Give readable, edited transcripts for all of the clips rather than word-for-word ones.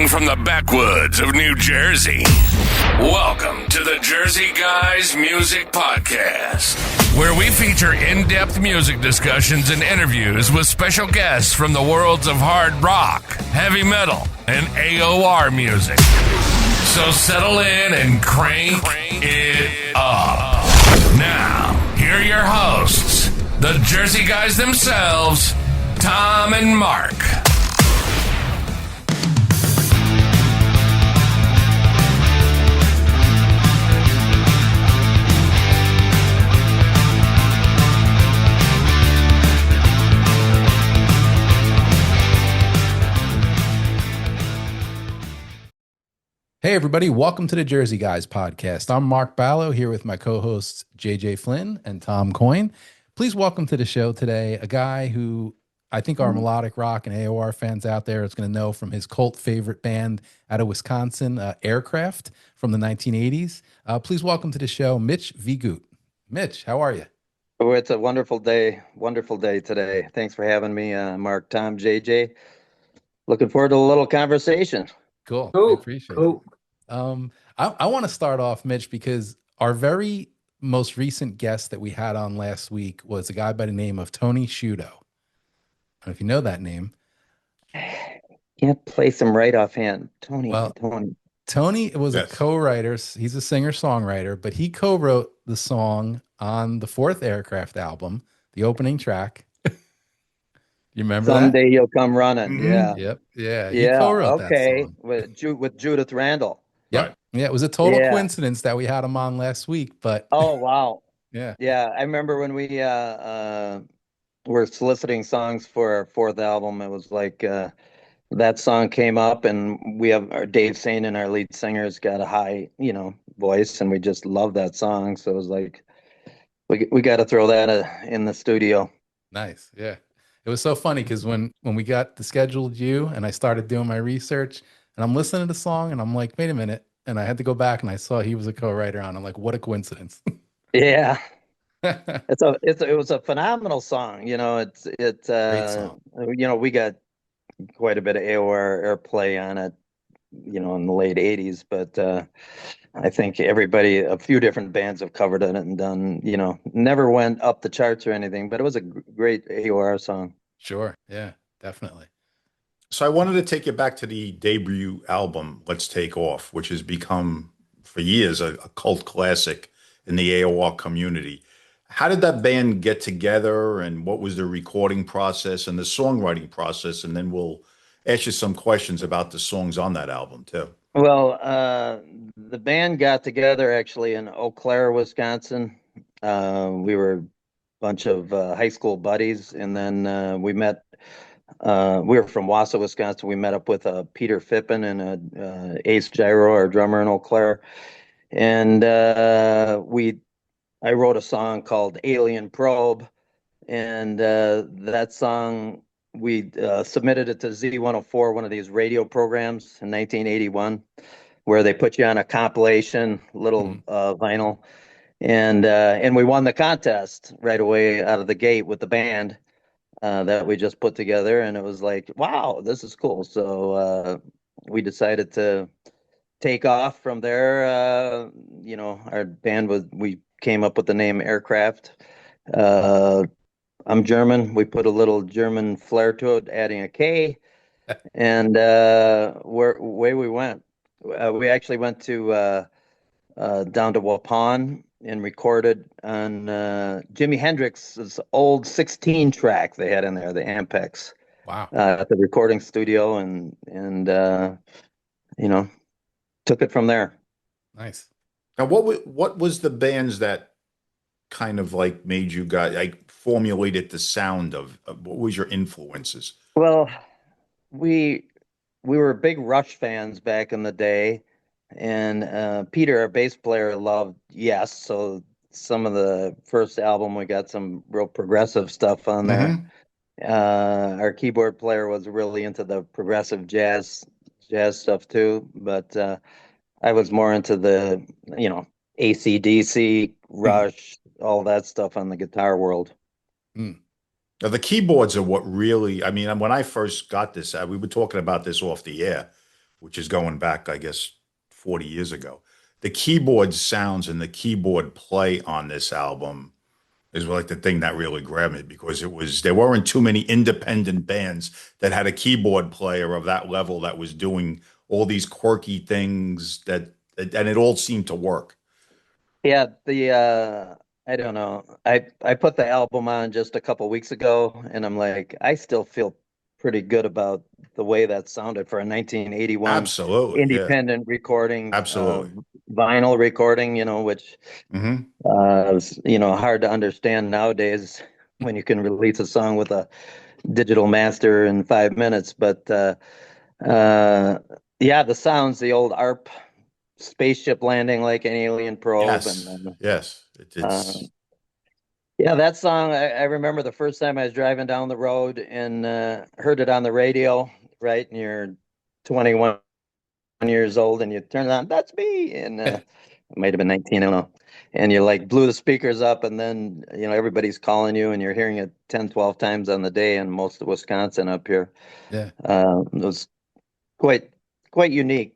Hailing from the backwoods of New Jersey, welcome to the Jersey Guys Music Podcast, where we feature in-depth music discussions and interviews with special guests from the worlds of hard rock, heavy metal, and AOR music. So settle in and crank it up. Now, here are your hosts, the Jersey Guys themselves, Tom and Mark. Hey everybody, welcome to the Jersey Guys podcast. I'm Mark Ballo here with my co-hosts JJ Flynn and Tom Coyne. Please welcome to the show today a guy who I think our melodic rock and AOR fans out there is going to know from his cult favorite band out of Wisconsin, Airkraft from the 1980s. Please welcome to the show, Mitch Viegut. Mitch, how are you? Oh, it's a wonderful day today. Thanks for having me, Mark, Tom, JJ. Looking forward to a little conversation. Cool. I appreciate it. I want to start off, Mitch, because our very most recent guest that we had on last week was a guy by the name of Tony Sciutto. I don't know if you know that name. Can't place him right offhand. Tony was a co-writer. He's a singer-songwriter, but he co-wrote the song on the fourth Airkraft album, the opening track. You remember Someday that? You'll Come Running. Mm-hmm. Yeah. Yep. Yeah. He co-wrote that song. With Judith Randall. Yep. Right. Yeah. It was a total coincidence that we had him on last week, but. Oh, wow. Yeah. Yeah. I remember when we were soliciting songs for our fourth album, it was like that song came up, and we have our Dave Saindon, our lead singer, has got a high, voice, and we just love that song. So it was like, we got to throw that in the studio. Nice. Yeah. It was so funny because when we got the scheduled you and I started doing my research and I'm listening to the song and I'm like, wait a minute. And I had to go back and I saw he was a co-writer on. I'm like, what a coincidence. Yeah. It was a phenomenal song. Great song. We got quite a bit of AOR airplay on it, in the late 80s, but I think a few different bands have covered it and done, never went up the charts or anything, but it was a great AOR song. Sure. Yeah, definitely. So I wanted to take you back to the debut album, Let's Take Off, which has become for years a cult classic in the AOR community. How did that band get together, and what was the recording process and the songwriting process? And then we'll ask you some questions about the songs on that album too. Well, the band got together actually in Eau Claire, Wisconsin. We were a bunch of high school buddies, and then we met. We were from Wausau, Wisconsin. We met up with Peter Phippen and Ace Gyro, our drummer in Eau Claire, and I wrote a song called Alien Probe, and that song, we submitted it to Z104, one of these radio programs in 1981, where they put you on a compilation, little vinyl, and we won the contest right away out of the gate with the band that we just put together, and it was like, wow, this is cool. So we decided to take off from there. Our band we came up with the name Airkraft. I'm German. We put a little German flair to it, adding a K, and away we went. We actually went to down to Waupun and recorded on Jimi Hendrix's old 16 track they had in there, the Ampex. Wow. At the recording studio, and took it from there. Nice. Now, what was the bands that kind of like made you guys formulated the sound of what was your influences? Well, we were big Rush fans back in the day, and Peter, our bass player, loved Yes. So some of the first album, we got some real progressive stuff on there. Our keyboard player was really into the progressive jazz stuff too, but I was more into the AC/DC, Rush, all that stuff on the guitar world. Now, the keyboards are what really, when I first got this, we were talking about this off the air. which is going back, I guess, 40 years ago. The keyboard sounds and the keyboard play on this album is like the thing that really grabbed me, because there weren't too many independent bands that had a keyboard player of that level that was doing all these quirky things and it all seemed to work. Yeah, I don't know. I put the album on just a couple weeks ago, and I'm like, I still feel pretty good about the way that sounded for a 1981 Absolutely. Yeah, independent recording, absolutely. vinyl recording, which Hmm. is, hard to understand nowadays when you can release a song with a digital master in 5 minutes. But uh, yeah, the sounds, the old ARP spaceship landing like an alien probe, and Yes, yes. uh, It's yeah, that song. I remember the first time I was driving down the road and heard it on the radio. Right, and you're 21 years old, and you turn it on. That's me, and it might have been 19. I don't know. And you like blew the speakers up, and then everybody's calling you, and you're hearing it 10, 12 times on the day in most of Wisconsin up here. Yeah. It was quite unique.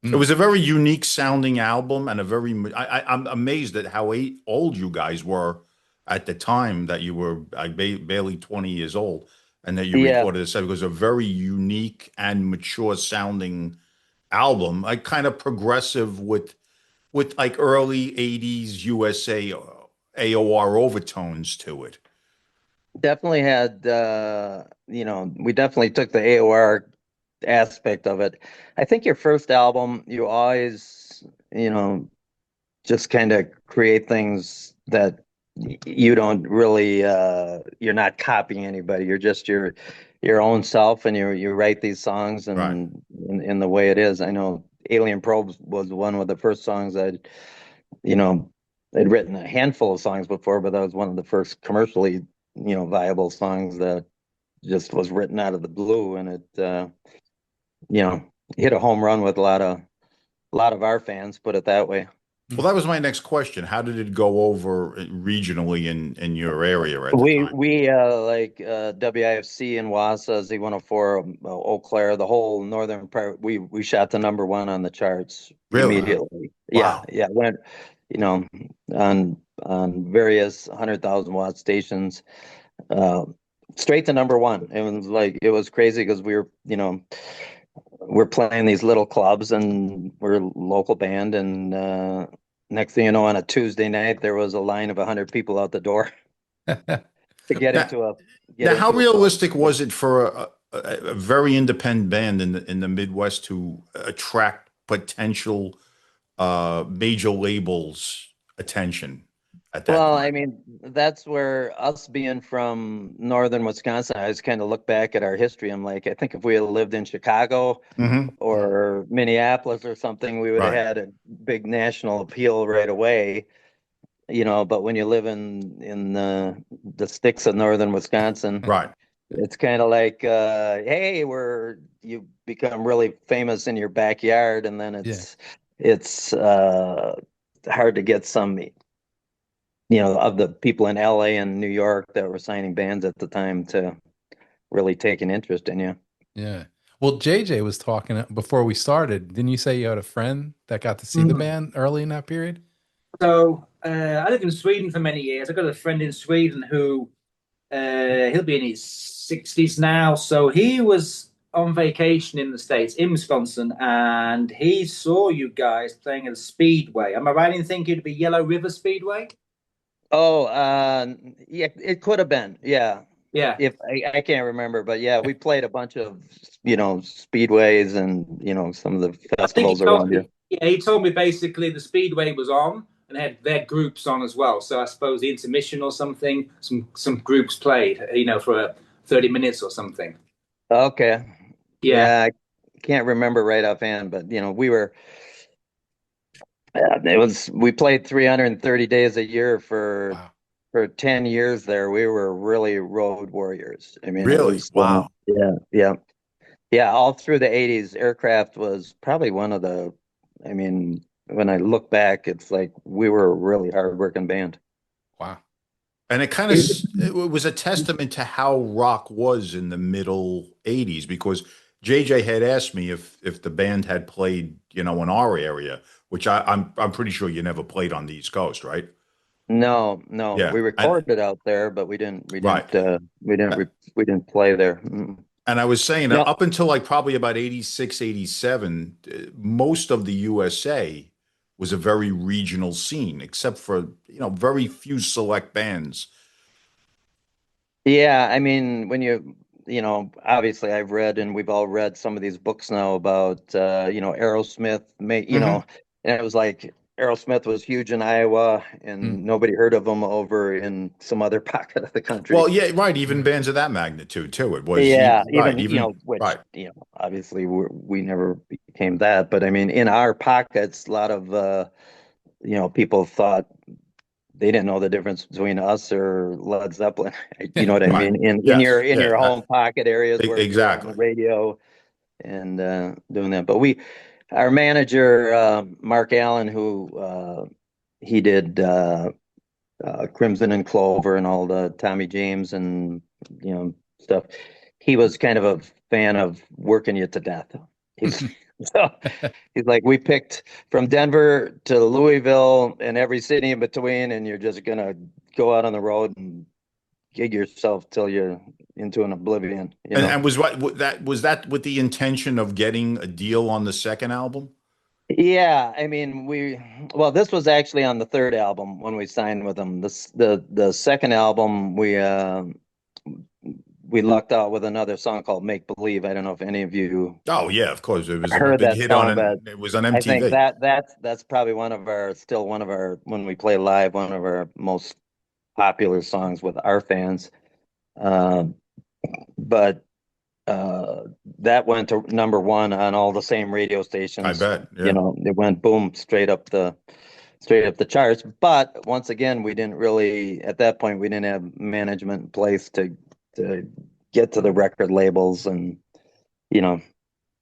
It was a very unique sounding album, and I'm amazed at how old you guys were at the time that you were barely 20 years old, and that you Yeah, recorded this. Because it was a very unique and mature sounding album, like kind of progressive with like early 80s USA AOR overtones to it. definitely had. We definitely took the AOR aspect of it. I think your first album, you always, just kind of create things that you don't really, you're not copying anybody. You're just your own self, and you write these songs Right. and in the way it is. I know Alien Probes was one of the first songs you know, I'd written a handful of songs before, but that was one of the first commercially, viable songs that just was written out of the blue, and it, you know, hit a home run with a lot of our fans, put it that way. Well, that was my next question. How did it go over regionally in your area at the We time? we like WIFC in Wausau, Z104, Eau Claire, the whole northern part. We shot the number one on the charts Really? immediately. Yeah, Wow. yeah. Went, you know, on various 100,000 watt stations, uh, straight to number one. It was crazy because we're playing these little clubs, and we're a local band, and next thing you know, on a Tuesday night, there was a line of 100 people out the door to get Now, into a now, how club. realistic was it for a very independent band in the Midwest to attract potential major labels' attention at that Well, I time? mean, that's where us being from northern Wisconsin, I just kind of look back at our history. I'm like, I think if we had lived in Chicago Hmm. or Minneapolis or something, we would have Right. had a big national appeal right away. But when you live in the sticks of northern Wisconsin, Right. it's kind of like, hey, you become really famous in your backyard, and then Yeah. it's hard to get some, of the people in LA and New York that were signing bands at the time to really take an interest in you. Yeah. Well, JJ was talking before we started. Didn't you say you had a friend that got to see the Mhm. band early in that period? So I lived in Sweden for many years. I've got a friend in Sweden who he'll be in his 60s now. So he was on vacation in the States, in Wisconsin, and he saw you guys playing at a speedway. Am I right in thinking it'd be Yellow River Speedway? Oh, yeah, it could have been. Yeah. Yeah. If I can't remember, but yeah, we played a bunch of, speedways and, some of the I think he festivals told around here. me, yeah, he told me basically the speedway was on and had their groups on as well. So I suppose the intermission or something, some groups played, for 30 minutes or something. Okay. Yeah. Yeah, I can't remember right offhand, but we played 330 days a year for Wow. 10 years there. We were really road warriors. I mean, it Really? was, Wow. yeah, yeah. Yeah, all through the 80s, Aircraft was probably one of I mean, when I look back, it's like we were a really hardworking band. Wow. And it was a testament to how rock was in the middle 80s, because JJ had asked me if the band had played, in our area, which I'm pretty sure you never played on the East Coast, right? No, Yeah, we recorded out there, but we didn't, right. we didn't play there. Mm. And I was saying No, up until like probably about 86, 87, most of the USA was a very regional scene, except for, very few select bands. yeah, I mean, obviously I've read and we've all read some of these books now about, Aerosmith, Mhm. and it was like Aerosmith was huge in Iowa Hmm. and nobody heard of them over in some other pocket of the country. Well, yeah, right. Even bands of that magnitude too. It was Yeah, right. even, Even which, right. obviously we never became that, but I mean, in our pockets, a lot of, people thought they didn't know the difference between us or Led Zeppelin. You know what I Right. mean? In Yes. your Yeah. home pocket areas where you're on the Exactly. radio and doing that. But our manager Mark Allen, who he did Crimson and Clover and all the Tommy James and stuff. He was kind of a fan of working you to death. He's so he's like, we picked from Denver to Louisville and every city in between, and you're just gonna go out on the road and gig yourself till you're into an oblivion, And was that with the intention of getting a deal on the second album? Yeah, I mean, this was actually on the third album when we signed with them. The second album we lucked out with another song called Make Believe. I don't know if any of you Oh yeah, of course. It was a heard big that hit on song, it. but It was on I think MTV. that's probably still one of our, when we play live, one of our most popular songs with our fans. Uh, but that went to number one on all the same radio I stations. bet. Yeah. It went boom straight up the charts. But once again, we didn't really, at that point, we didn't have management in place to get to the record labels and, you know,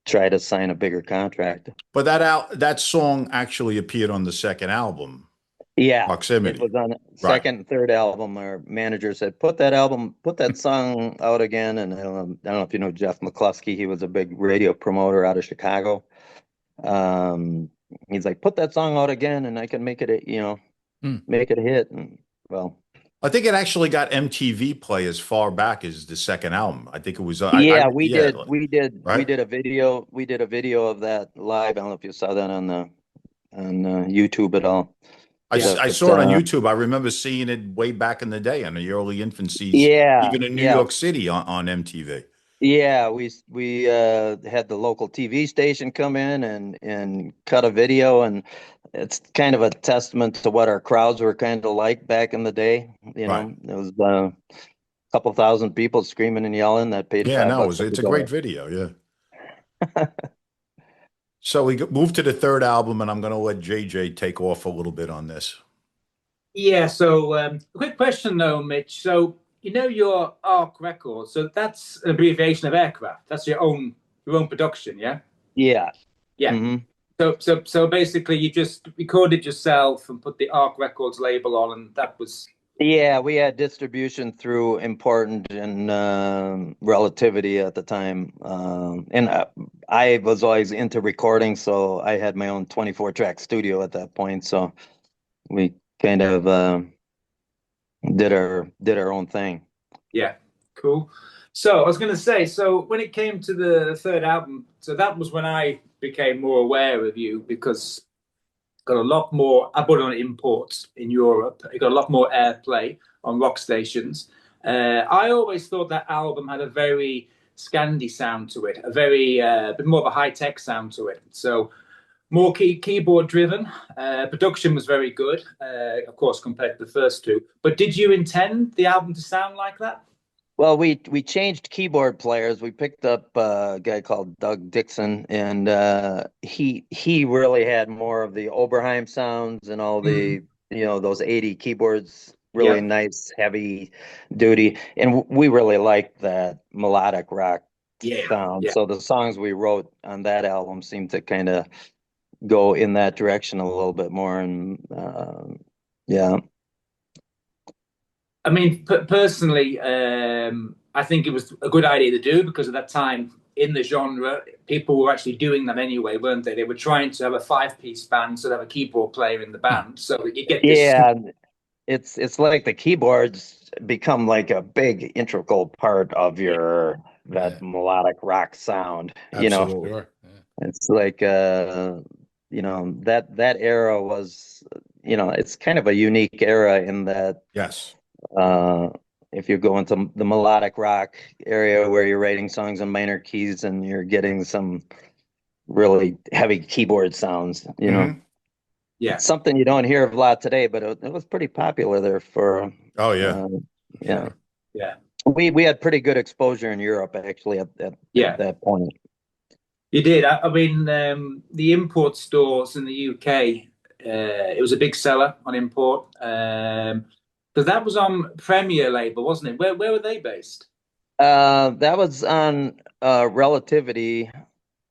try to sign a bigger contract. But that song actually appeared on the second album, Yeah, it Proximity. was on Right. second and third album. Our manager said, put that song out again. And I don't know if you know Jeff McCluskey. He was a big radio promoter out of Chicago. Um, he's like, put that song out again, and I can make it Hmm. make it a hit. And well, I think it actually got MTV play as far back as the second album. I think it was. yeah, Yeah. we Right. did a video. We did a video of that live. I don't know if you saw that on YouTube at all. So I it's saw it on YouTube. I remember seeing it way back in the day, in the early infancies, yeah, even in New yeah. York City on MTV. Yeah, we had the local TV station come in and cut a video, and it's kind of a testament to what our crowds were kind of like back in the day. Right. It was a couple thousand people screaming and yelling that paid Yeah, five no, bucks at the it's a great door. video. Yeah. So we moved to the third album, and I'm going to let JJ take off a little bit on this. Yeah, so a quick question though, Mitch. So your Ark Records, so that's an abbreviation of aircraft. That's your own production, yeah? Yeah. Yeah. Hmm. So basically you just recorded yourself and put the Ark Records label on, and that was Yeah, we had distribution through Important and Relativity at the time. And I was always into recording, so I had my own 24-track studio at that point. So we kind of did our own thing. yeah, cool. So I was going to say, so when it came to the third album, so that was when I became more aware of you because got a lot more. I bought it on imports in Europe. It got a lot more airplay on rock stations. I always thought that album had a very Scandi sound to it, a very bit more of a high tech sound to it. So more keyboard driven. Production was very good, of course, compared to the first two. But did you intend the album to sound like that? Well, we changed keyboard players. We picked up a guy called Doug Dixon, and he really had more of the Oberheim sounds and all the those 80 keyboards, really Yeah. nice, heavy duty, and we really liked that melodic rock Yeah. sound. Yeah. So the songs we wrote on that album seemed to kind of go in that direction a little bit more, and yeah. I mean, personally, I think it was a good idea to do because at that time in the genre, people were actually doing them anyway, weren't they? They were trying to have a 5-piece band, so they have a keyboard player in the band, so that you get this. Yeah, it's like the keyboards become like a big integral part of that melodic rock sound. Absolutely. Sure. It's like that era was, it's kind of a unique era in that Yes. if you go into the melodic rock area where you're writing songs in minor keys and you're getting some really heavy keyboard sounds, Mhm. Yeah. It's something you don't hear of a lot today, but it was pretty popular there for. Oh yeah. Yeah. Yeah. We had pretty good exposure in Europe actually at that point. You did. I mean, the import stores in the UK, it was a big seller on import. Because that was on Premier label, wasn't it? Where were they based? That was on Relativity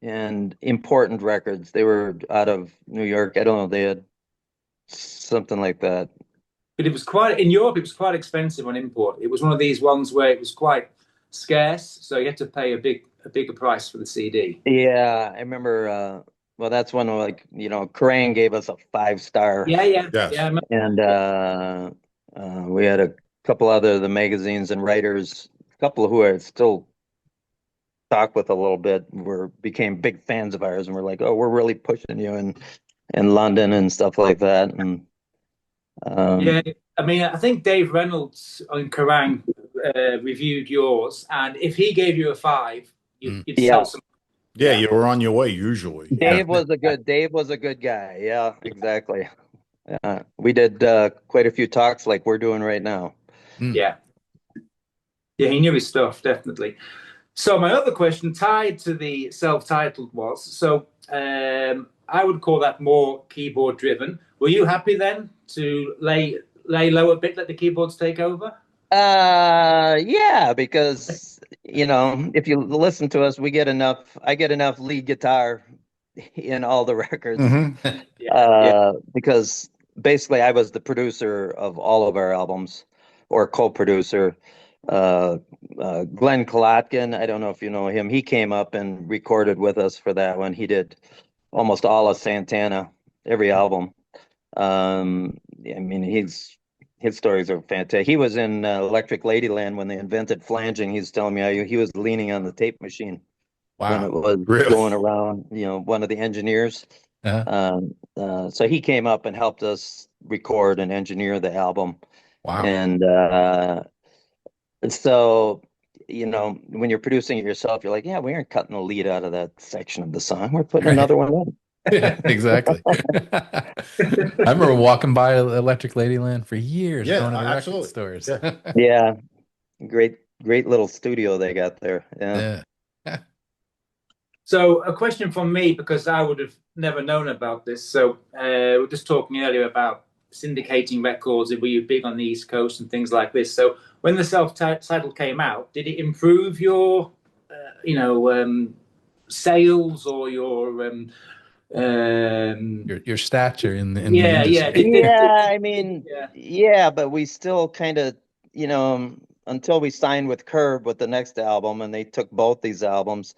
and Important Records. They were out of New York. I don't know. They had something like that. But it was in Europe, it was quite expensive on import. It was one of these ones where it was quite scarce, so you had to pay a bigger price for the CD. Yeah, I remember. Well, that's when Kerrang gave us a 5-star. Yeah. Yes. Yeah. And we had a couple other the magazines and writers, a couple who I still talk with a little bit, became big fans of ours, and we're like, oh, we're really pushing you in London and stuff like that. And yeah, I mean, I think Dave Reynolds on Kerrang reviewed yours, and if he gave you a 5, you'd sell some. Yeah, you were on your way usually. Dave was a good guy. Yeah, exactly. We did quite a few talks like we're doing right now. Yeah, he knew his stuff, definitely. So my other question tied to the self-titled was, so I would call that more keyboard driven. Were you happy then to lay low a bit, let the keyboards take over? Yeah, because if you listen to us, I get enough lead guitar in all the records. Because basically I was the producer of all of our albums, or co-producer. Glenn Kolotkin, I don't know if you know him, he came up and recorded with us for that one. He did almost all of Santana, every album. I mean, his stories are fantastic. He was in Electric Ladyland when they invented flanging. He's telling me how he was leaning on the tape machine when it was going around, one of the engineers. So he came up and helped us record and engineer the album. Wow. And so, when you're producing it yourself, you're like, yeah, we aren't cutting the lead out of that section of the song. We're putting another one in. Yeah, exactly. I remember walking by Electric Ladyland for years, going to the record stores. Yeah. Great little studio they got there. Yeah. So a question from me, because I would have never known about this. So we were just talking earlier about syndicating records. Were you big on the East Coast and things like this? So when the self-titled came out, did it improve your, sales or your stature in the industry? I mean, but we still kind of, until we signed with Curb with the next album, and they took both these albums,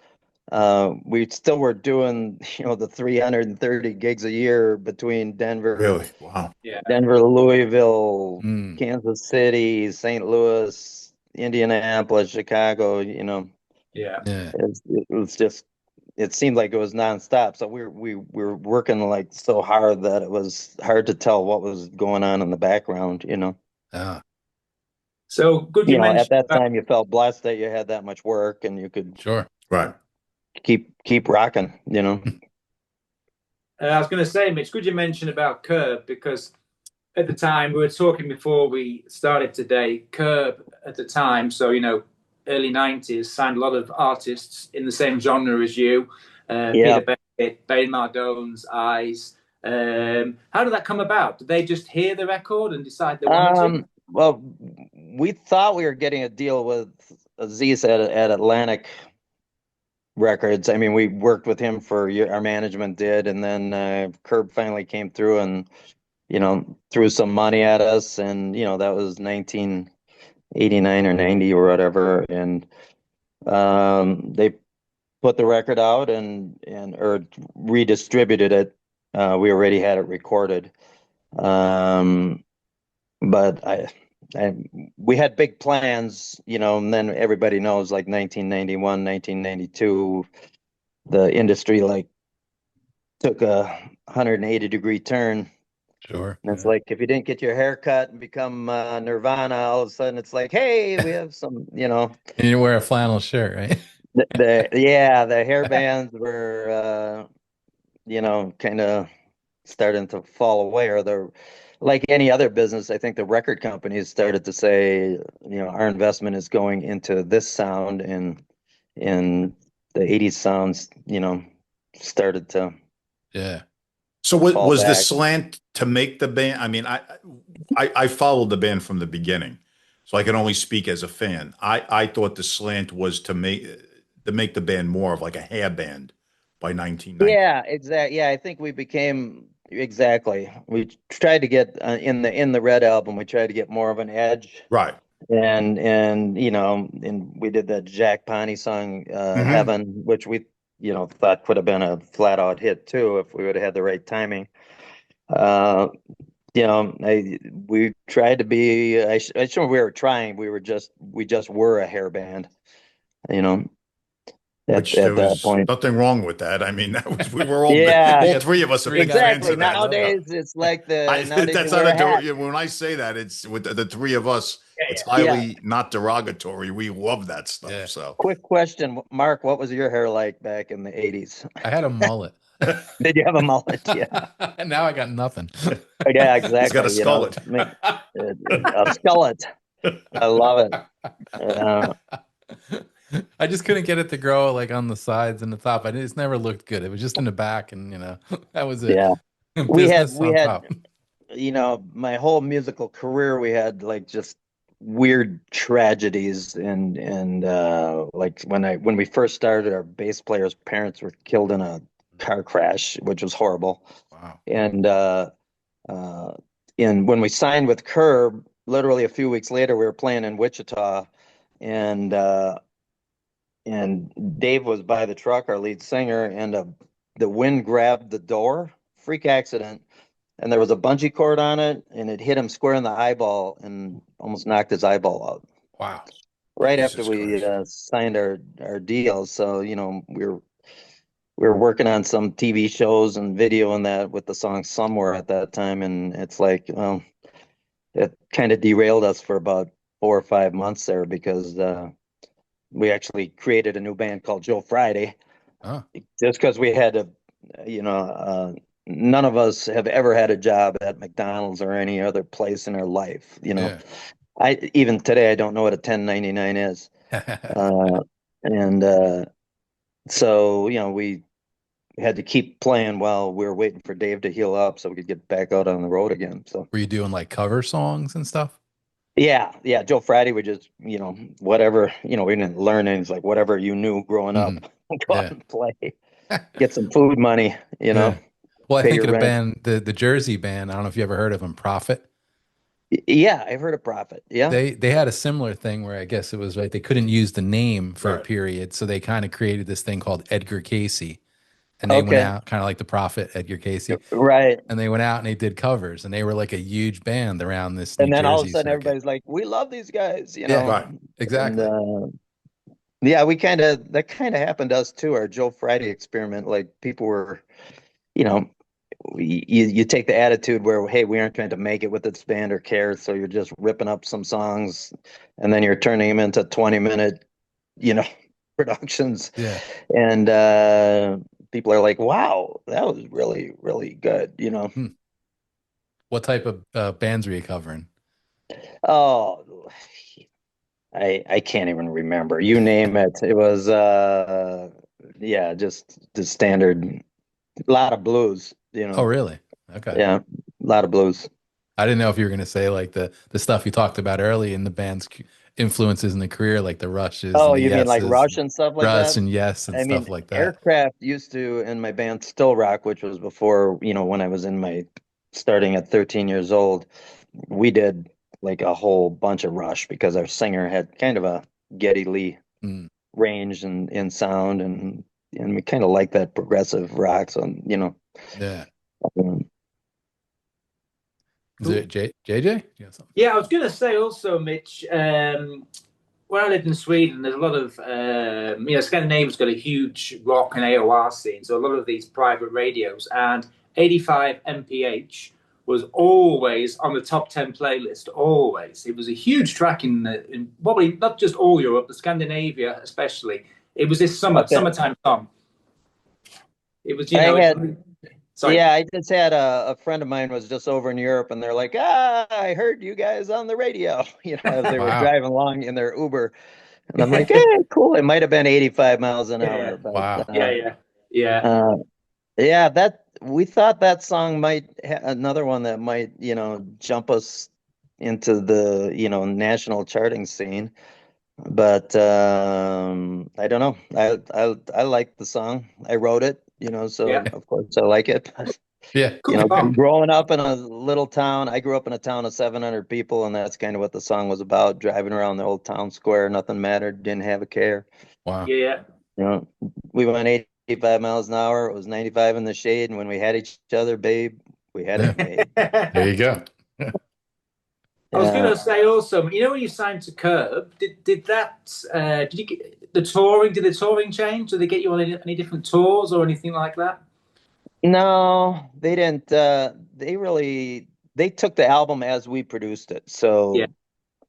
we still were doing, the 330 gigs a year between Denver. Really? Wow. Yeah. Denver, Louisville, Kansas City, St. Louis, Indianapolis, Chicago, Yeah. It was just, it seemed like it was nonstop. So we were working like so hard that it was hard to tell what was going on in the background, So good you mentioned at that time you felt blessed that you had that much work and you could keep rocking, I was going to say, Mitch, could you mention about Curb? Because at the time, we were talking before we started today, Curb at the time, so, early 90s, signed a lot of artists in the same genre as you. Peter Phippen, Bain Mardone's Eyes. How did that come about? Did they just hear the record and decide they wanted to? Well, we thought we were getting a deal with Aziz at Atlantic Records. I mean, we worked with him for a year, our management did, and then Curb finally came through and, threw some money at us, and, that was 1989 or 90 or whatever, and they put the record out or redistributed it. We already had it recorded. But we had big plans, and then everybody knows, like 1991, 1992, the industry like took a 180-degree turn. Sure. And it's like, if you didn't get your hair cut and become Nirvana, all of a sudden it's like, hey, we have some, And you wear a flannel shirt, right? the hair bands were, kind of starting to fall away, or like any other business. I think the record companies started to say, our investment is going into this sound, and the 80s sounds, started to. Yeah. So what fall was the back. slant to make the band? I mean, I followed the band from the beginning, so I can only speak as a fan. I thought the slant was to make the band more of like a hair band by 1990. Yeah, exactly. Yeah, I think we became exactly. We tried to get in the Red album. We tried to get more of an edge, Right. and and we did that Jack Poney song, Heaven, which we thought could have been a flat out hit too if we would have had the right timing. We tried to be. I sure we were trying. We just were a hair band, Which at there that was point. nothing wrong with that. I mean, we were all Yeah. all three of us are big fans Exactly. of that. Nowadays, it's like nowadays That's you wear not a hat. when I say that, it's with the three of us. It's Yeah. highly not derogatory. We love that stuff. Yeah. So Quick question, Mark, what was your hair like back in the 80s? I had a mullet. Did you have a mullet? Yeah. And now I got nothing. Yeah, exactly. he's got a skullet. A skullet. I love it. I just couldn't get it to grow like on the sides and the top. It's never looked good. It was just in the back, and that was it. Yeah. We had Business on top. my whole musical career, we had like just weird tragedies, and like when we first started, our bass player's parents were killed in a car crash, which was horrible. Wow. And when we signed with Curb, literally a few weeks later, we were playing in Wichita, and Dave was by the truck, our lead singer, and the wind grabbed the door, freak accident, and there was a bungee cord on it, and it hit him square in the eyeball and almost knocked his eyeball out. Wow. Right Jesus after we Christ. signed our deal. So, we were working on some TV shows and video and that with the song Somewhere at that time, and it's like, it kind of derailed us for about 4 or 5 months there, because we actually created a new band called Joe Friday, just because we had to, none of us have ever had a job at McDonald's or any other place in our life. Yeah. Even today, I don't know what a 1099 is. So, we had to keep playing while we were waiting for Dave to heal up so we could get back out on the road again. So Were you doing like cover songs and stuff? yeah. Joe Friday, we just, whatever, we didn't learn anything. It's like whatever you knew growing up, go out and play, get some food money, Yeah. Well, I pay think your of a rent. band, the Jersey band. I don't know if you ever heard of them, Prophet. Yeah, I've heard of Prophet. Yeah. They had a similar thing where I guess it was like they couldn't use the name for a Right. period, so they kind of created this thing called Edgar Casey, and they went Okay. out kind of like the Prophet Edgar Casey, Right. and they went out and they did covers, and they were like a huge band around this And New then all of a Jersey sudden circuit. everybody's like, we love these guys, Yeah. Right. Exactly. And, yeah, that kind of happened to us too. Our Joe Friday experiment, like people were, you take the attitude where, hey, we aren't trying to make it with this band or care, so you're just ripping up some songs, and then you're turning them into 20-minute, productions. Yeah. And people are like, wow, that was really, really good, What type of bands were you covering? Oh, I can't even remember. You name it. It was just the standard, a lot of blues, Oh, really? Okay. Yeah, a lot of blues. I didn't know if you were going to say like the stuff you talked about early in the band's influences in the career, like the Rushes. Oh, and the you mean like Yeses, Rush and stuff like Rush that? and Yes and I stuff mean, like that. Airkraft used to, in my band StilRock, which was before, when I was starting at 13 years old, we did like a whole bunch of Rush because our singer had kind of a Geddy Lee Mm. range and in sound, and we kind of like that progressive rock. So, Yeah. um, Is it JJ? You have something? Yeah, I was going to say also, Mitch, when I lived in Sweden, there's a lot of, Scandinavia's got a huge rock and AOR scene. So a lot of these private radios, and 85 MPH was always on the top 10 playlist, always. It was a huge track in probably not just all Europe, but Scandinavia especially. It was this summertime song. It was, sorry. Yeah, I just had a friend of mine was just over in Europe, and they're like, I heard you guys on the radio, as they were Wow. driving along in their Uber. And I'm like, cool. It might have been 85 miles an hour. But, Wow. Yeah. We thought that song might another one that might, jump us into the, national charting scene. But I don't know. I like the song. I wrote it, so Yeah. of course I like it. Yeah. Cool song. Growing up in a little town, I grew up in a town of 700 people, and that's kind of what the song was about. Driving around the old town square, nothing mattered, didn't have a care. Wow. Yeah. We went 85 miles an hour. It was 95 in the shade, and when we had each other, babe, we had it made. There you go. I was going to say also, when you signed to Curb, did you get the touring? Did the touring change? Did they get you on any different tours or anything like that? No, they didn't. They took the album as we produced it. So, Yeah.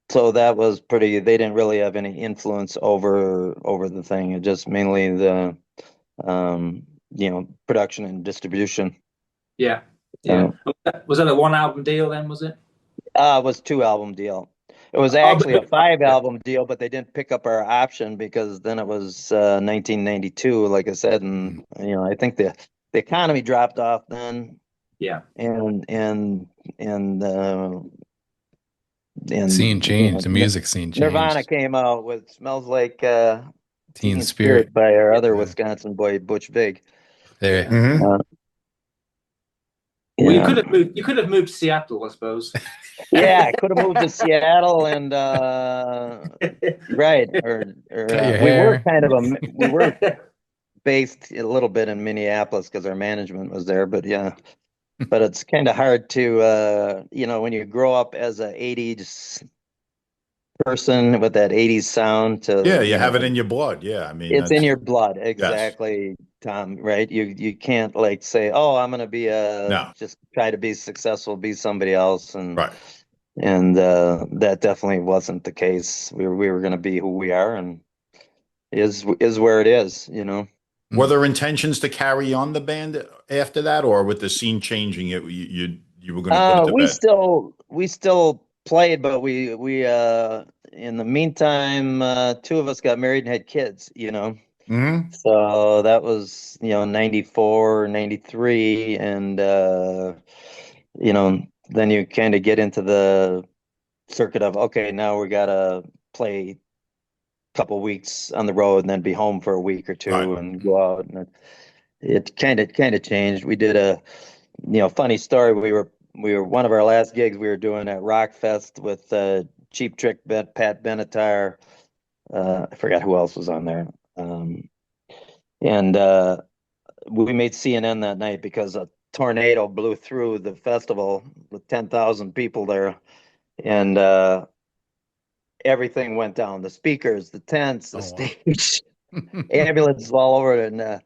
So that was pretty. They didn't really have any influence over the thing. It just mainly the, production and distribution. Yeah. Yeah. Was that a 1-album deal then? Was it? It was 2-album deal. It was actually a 5-album deal, but they didn't pick up our option because then it was 1992, like I said, and I think the economy dropped off then. Yeah. And Scene changed. The music scene changed. Nirvana came out with "Smells Like Teen Spirit by our other Wisconsin boy Butch Vig. There. Mhm. Well, you could have moved to Seattle, I suppose. Yeah, I could have moved to Seattle and right, or we were based a little bit in Minneapolis because our management was there, but yeah. But it's kind of hard to when you grow up as a 80s person with that 80s sound to you have it in your blood. Yeah, I mean, it's in your blood. Exactly. Yes. Tom, right? You can't like say, oh, I'm gonna be just try to be successful, be somebody else, and right. And that definitely wasn't the case. We were gonna be who we are, and is where it is, Were there intentions to carry on the band after that, or with the scene changing, you were going to put it to bed? We still played, but we in the meantime, 2 of us got married and had kids, Mm-hmm. So that was 94, 93, and then you kind of get into the circuit of, okay, now we gotta play couple weeks on the road and then be home for a week or 2 and go out, and it kind of changed. We did a funny story. We were one of our last gigs we were doing at Rock Fest with Cheap Trick, Pat Benatar, I forgot who else was on there, and we made CNN that night because a tornado blew through the festival with 10,000 people there, and everything went down. The speakers, the tents, the stage, ambulances all over it. And I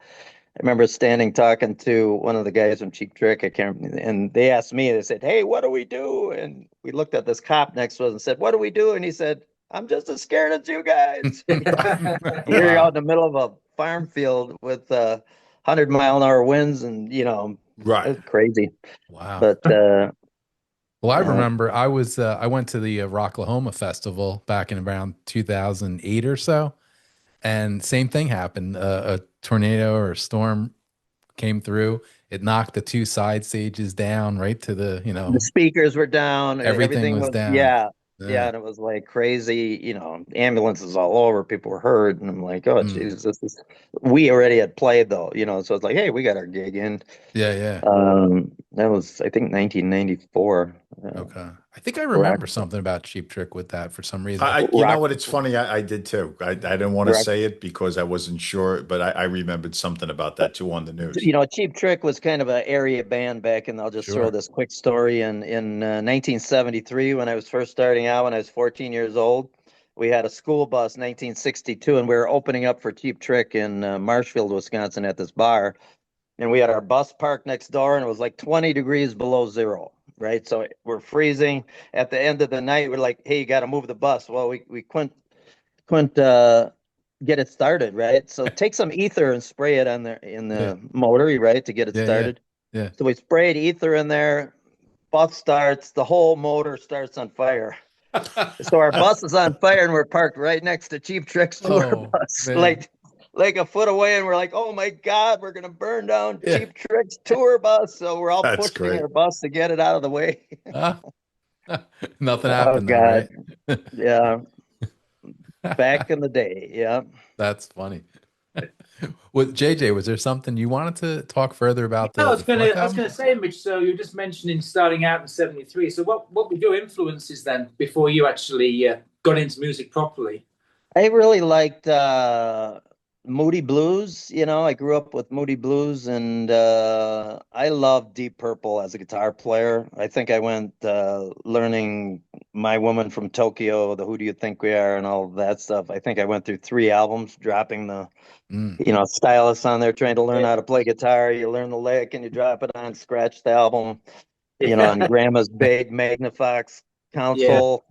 remember standing talking to one of the guys from Cheap Trick. And they asked me, they said, hey, what do we do? And we looked at this cop next to us and said, what do we do? And he said, I'm just as scared as you guys. You're out in the middle of a farm field with 100-mile-an-hour winds, and it's crazy. Wow. But well, I remember I went to the Rocklahoma Festival back in around 2008 or so, and same thing happened. A tornado or a storm came through. It knocked the 2 side stages down right to the the speakers were down. Everything was down. Yeah, and it was like crazy. Ambulances all over. People were hurt, and I'm like, oh Jesus, we already had played though. So it's like, hey, we got our gig in. Yeah. That was, I think, 1994. Okay. I think I remember something about Cheap Trick with that for some reason. You know Rock, what? It's funny. I did too. I didn't want to rock, say it because I wasn't sure, but I remembered something about that too on the news. Cheap Trick was kind of an area band back, and I'll just throw Sure. this quick story. In 1973, when I was first starting out, when I was 14 years old, we had a school bus, 1962, and we were opening up for Cheap Trick in Marshfield, Wisconsin, at this bar. And we had our bus parked next door, and it was like 20 degrees below zero, right? So we're freezing. At the end of the night, we're like, "Hey, you got to move the bus." Well, we couldn't get it started, right? So take some ether and spray it on there in the motor, right, to get it started. Yeah. So we sprayed ether in there. Bus starts. The whole motor starts on fire. So our bus is on fire, and we're parked right next to Cheap Trick's tour bus, man. like a foot away, and we're like, "Oh my God, we're gonna burn down Cheap Trick's tour bus." So we're all That's pushing great. our bus to get it out of the way. Nothing Oh happened though, God, right? yeah, back in the day, yeah. That's funny. With JJ, was there something you wanted to talk further about I was the Fleck gonna album? say, Mitch. So you were just mentioning starting out in '73. So what were your influences then before you actually got into music properly? I really liked Moody Blues. I grew up with Moody Blues, and I loved Deep Purple as a guitar player. I think I went learning My Woman from Tokyo, the Who Do You Think We Are, and all of that stuff. I think I went through 3 albums, dropping the stylus on there, trying to learn how to play guitar. You learn the lick and you drop it on, scratch the album, on Grandma's big Magnafox console.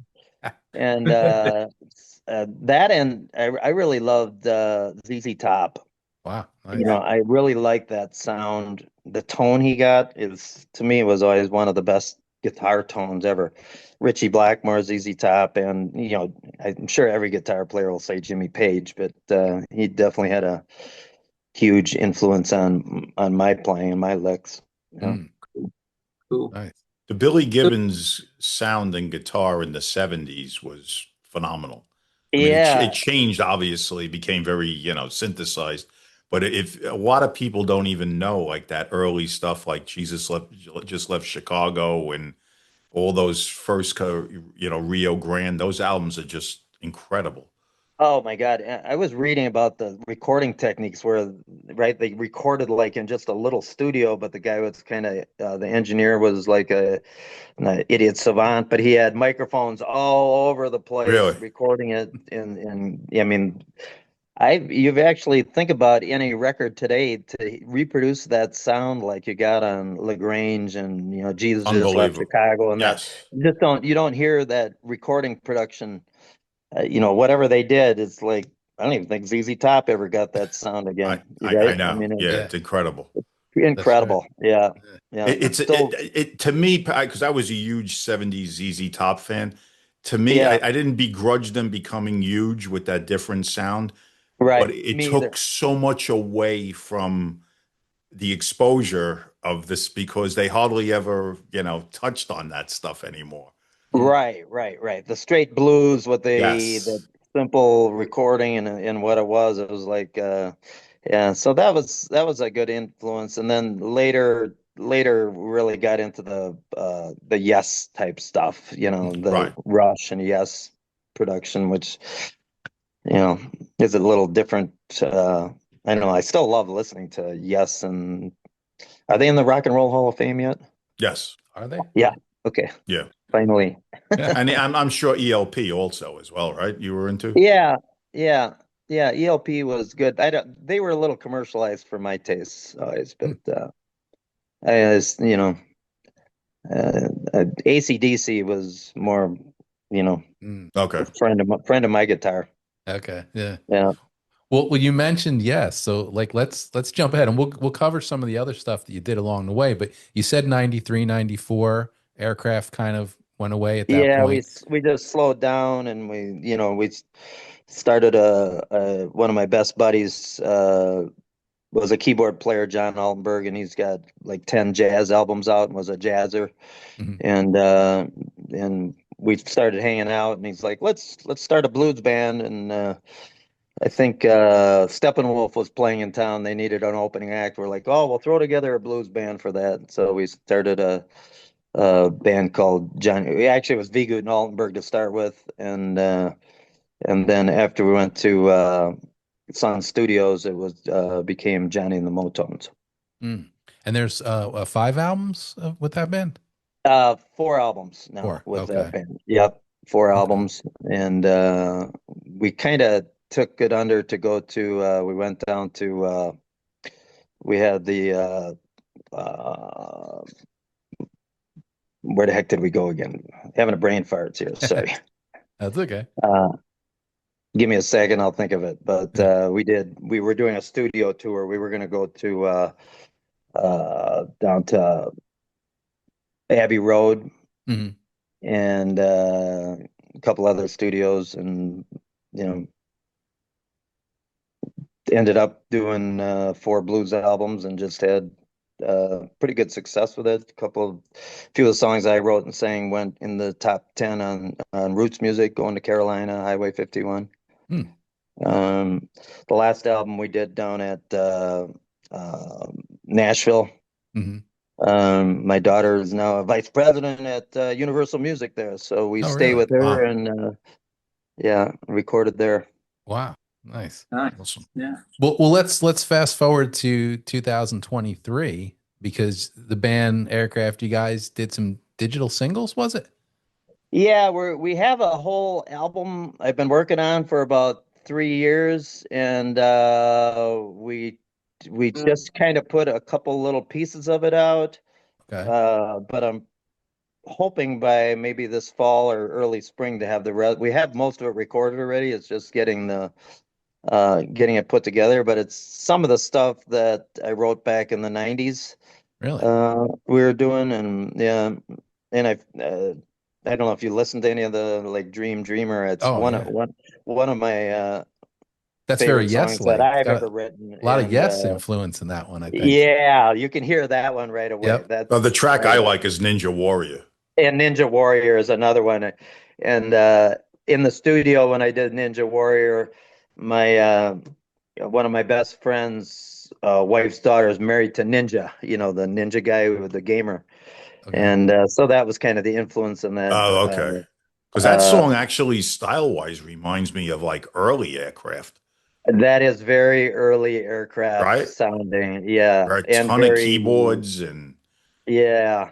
And that, and I really loved ZZ Top. Wow. Nice. I really like that sound. The tone he got to me, was always one of the best guitar tones ever. Richie Blackmore, ZZ Top, and I'm sure every guitar player will say Jimmy Page, but he definitely had a huge influence on my playing and my licks. Cool. Nice. The Billy Gibbons sound and guitar in the 70s was phenomenal. I mean, it changed, obviously, became very, synthesized. But if a lot of people don't even know, like, that early stuff, like Jesus Just Left Chicago and all those first, Rio Grande, those albums are just incredible. Oh my God. I was reading about the recording techniques where, right, they recorded like in just a little studio, but the guy was kind of, the engineer was like an idiot savant, but he had microphones all over the place Really? recording it. And I mean, you've actually think about any record today to reproduce that sound like you got on LaGrange and, Jesus Just Left Unbelievable. Chicago and that. Yes. You don't hear that recording production. Whatever they did, it's like, I don't even think ZZ Top ever got that sound again. I know. I mean, It's incredible. incredible. Yeah. It to me, because I was a huge 70s ZZ Top fan. To me, Yeah. I didn't begrudge them becoming huge with that different sound, Right. but it took so much away from the exposure of this because they hardly ever, touched on that stuff anymore. Right. The straight blues with the simple recording and what it was like, so that was a good influence. And then later really got into the Yes type stuff, the Rush and Yes production, which, is a little different. I don't know. I still love listening to Yes. And are they in the Rock and Roll Hall of Fame yet? Yes. Are they? Yeah. Okay. Yeah. Finally. And I'm sure ELP also as well, right? You were into? Yeah. ELP was good. They were a little commercialized for my tastes always, but AC/DC was more, Okay. friend of my guitar. Okay. Yeah. Yeah. Well, you mentioned Yes, so like let's jump ahead and we'll cover some of the other stuff that you did along the way. But you said 93, 94, Airkraft kind of went away at that point. Yeah, we just slowed down and we started one of my best buddies was a keyboard player, John Altenberg, and he's got like 10 jazz albums out and was a jazzer. And we started hanging out and he's like, let's start a blues band. And I think Steppenwolf was playing in town. They needed an opening act. We're like, oh, we'll throw together a blues band for that. So we started a band called Johnny. Actually, it was Viegut and Altenberg to start with, and then after we went to Sun Studios, it was became Johnny and the Motones. Mm. And there's 5 albums with that band? 4 albums now 4. with Okay. that band. Yep, 4 Okay. albums, and we kind of took it under to go to. We went down to. We had the. Where the heck did we go again? Having a brain fart here. Sorry. That's okay. Give me a second, I'll think of it. But Yeah. we were doing a studio tour. We were going to go to down to Abbey Road Mhm. and a couple other studios, and ended up doing 4 blues albums and just had pretty good success with it. Few of the songs I wrote and sang went in the top 10 on Roots Music, Going to Carolina, Highway 51. Hmm. The last album we did down at Nashville. Mhm. My daughter is now a vice president at Universal Music there, so we Oh, stay really? with her. Wow. And recorded there. Wow. Nice. Nice. Awesome. Yeah. Well, let's fast forward to 2023 because the band Airkraft, you guys did some digital singles, was it? Yeah, we have a whole album I've been working on for about 3 years, and we just kind of put a couple little pieces of it out. Okay. But I'm hoping by maybe this fall or early spring to have we have most of it recorded already. It's just getting it put together. But it's some of the stuff that I wrote back in the 90s. Really? We were doing, and yeah, and I don't know if you listen to any of the like Dreamer. It's Oh, one yeah. of my That's very favorite Yes songs that like. I've Got ever written. a lot of And Yes influence in that one, I think. yeah, you can hear that one right away. Yep. That's The track I like is Ninja Warrior. and Ninja Warrior is another one. And in the studio when I did Ninja Warrior, my one of my best friends' wife's daughter is married to Ninja, the ninja guy with the gamer. Okay. And so that was kind of the influence in that. Oh, okay. Because that song actually style-wise reminds me of like early Aircraft. That is very early Aircraft Right? sounding. Yeah. There are a And ton of keyboards and yeah.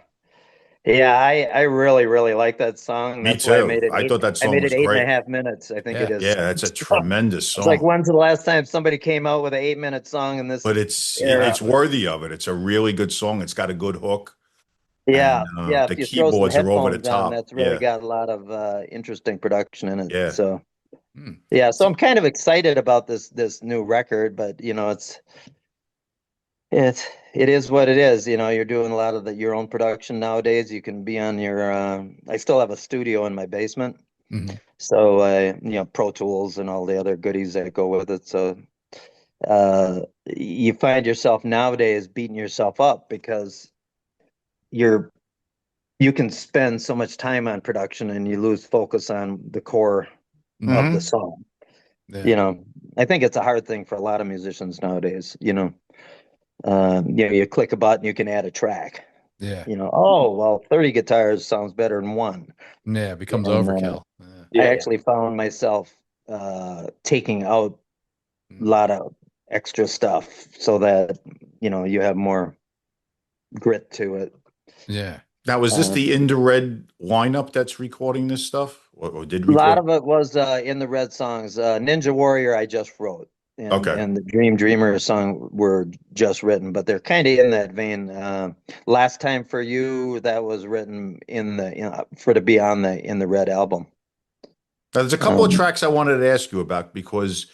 Yeah, I really, really like that song. me That's why too. I thought that I song made was it eight and a great. half minutes. I think Yeah. it is. Yeah, that's a tremendous It's like, song. when's the last time somebody came out with an 8-minute song in this But it's era? it's worthy of it. It's a really good song. It's got a good hook. Yeah, And yeah. the If you throw some keyboards are over the headphones on, top. that's really Yeah, got a lot of interesting production in it. yeah. So Hmm. yeah, so I'm kind of excited about this new record, but it is what it is. You're doing a lot of your own production nowadays. You can be on your. I still have a studio in my basement, Mhm. so Pro Tools and all the other goodies that go with it. So you find yourself nowadays beating yourself up because you can spend so much time on production and you lose focus on the core of the song. Yeah. I think it's a hard thing for a lot of musicians nowadays. You click a button, you can add a track. Yeah. Oh, well, 30 guitars sounds better than one. Yeah. It becomes And overkill. I actually found myself taking out a lot of extra stuff so that, you have more grit to it. Yeah. Now, is this the In the Red lineup that's recording this stuff, or did A lot record? of it was in the Red songs. Ninja Warrior I just wrote, and Okay. the Dreamer song were just written, but they're kind of in that vein. Last Time for You, that was written for to be on in the Red album. Now, there's a couple of tracks I wanted to ask you about because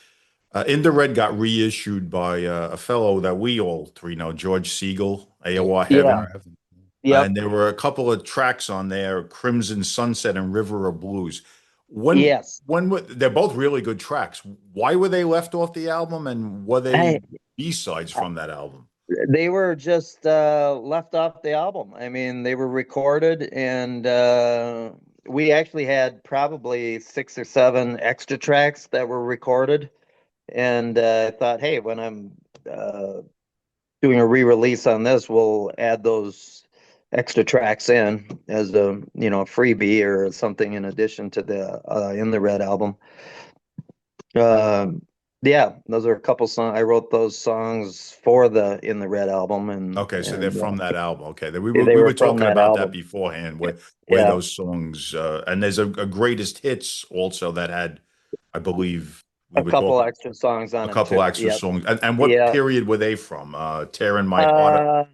In the Red got reissued by a fellow that we all three know, George Siegel, AOR Heaven. Yep. And there were a couple of tracks on there, Crimson Sunset and River of Blues. Yes. They're both really good tracks. Why were they left off the album, and were they B-sides from that album? They were just left off the album. I mean, they were recorded, and we actually had probably 6 or 7 extra tracks that were recorded. and I thought, hey, when I'm doing a re-release on this, we'll add those extra tracks in as a freebie or something in addition to the In the Red album. Yeah, those are a couple songs. I wrote those songs for the In the Red album, and Okay, so they're from that album. Okay, we they were were from talking that about that album. beforehand, where Yeah. those songs, and there's a greatest hits also that had, I believe, we A were couple talking extra songs on a them couple too. extra Yep. songs. And what Yeah. period were they from? Tearing My Heart.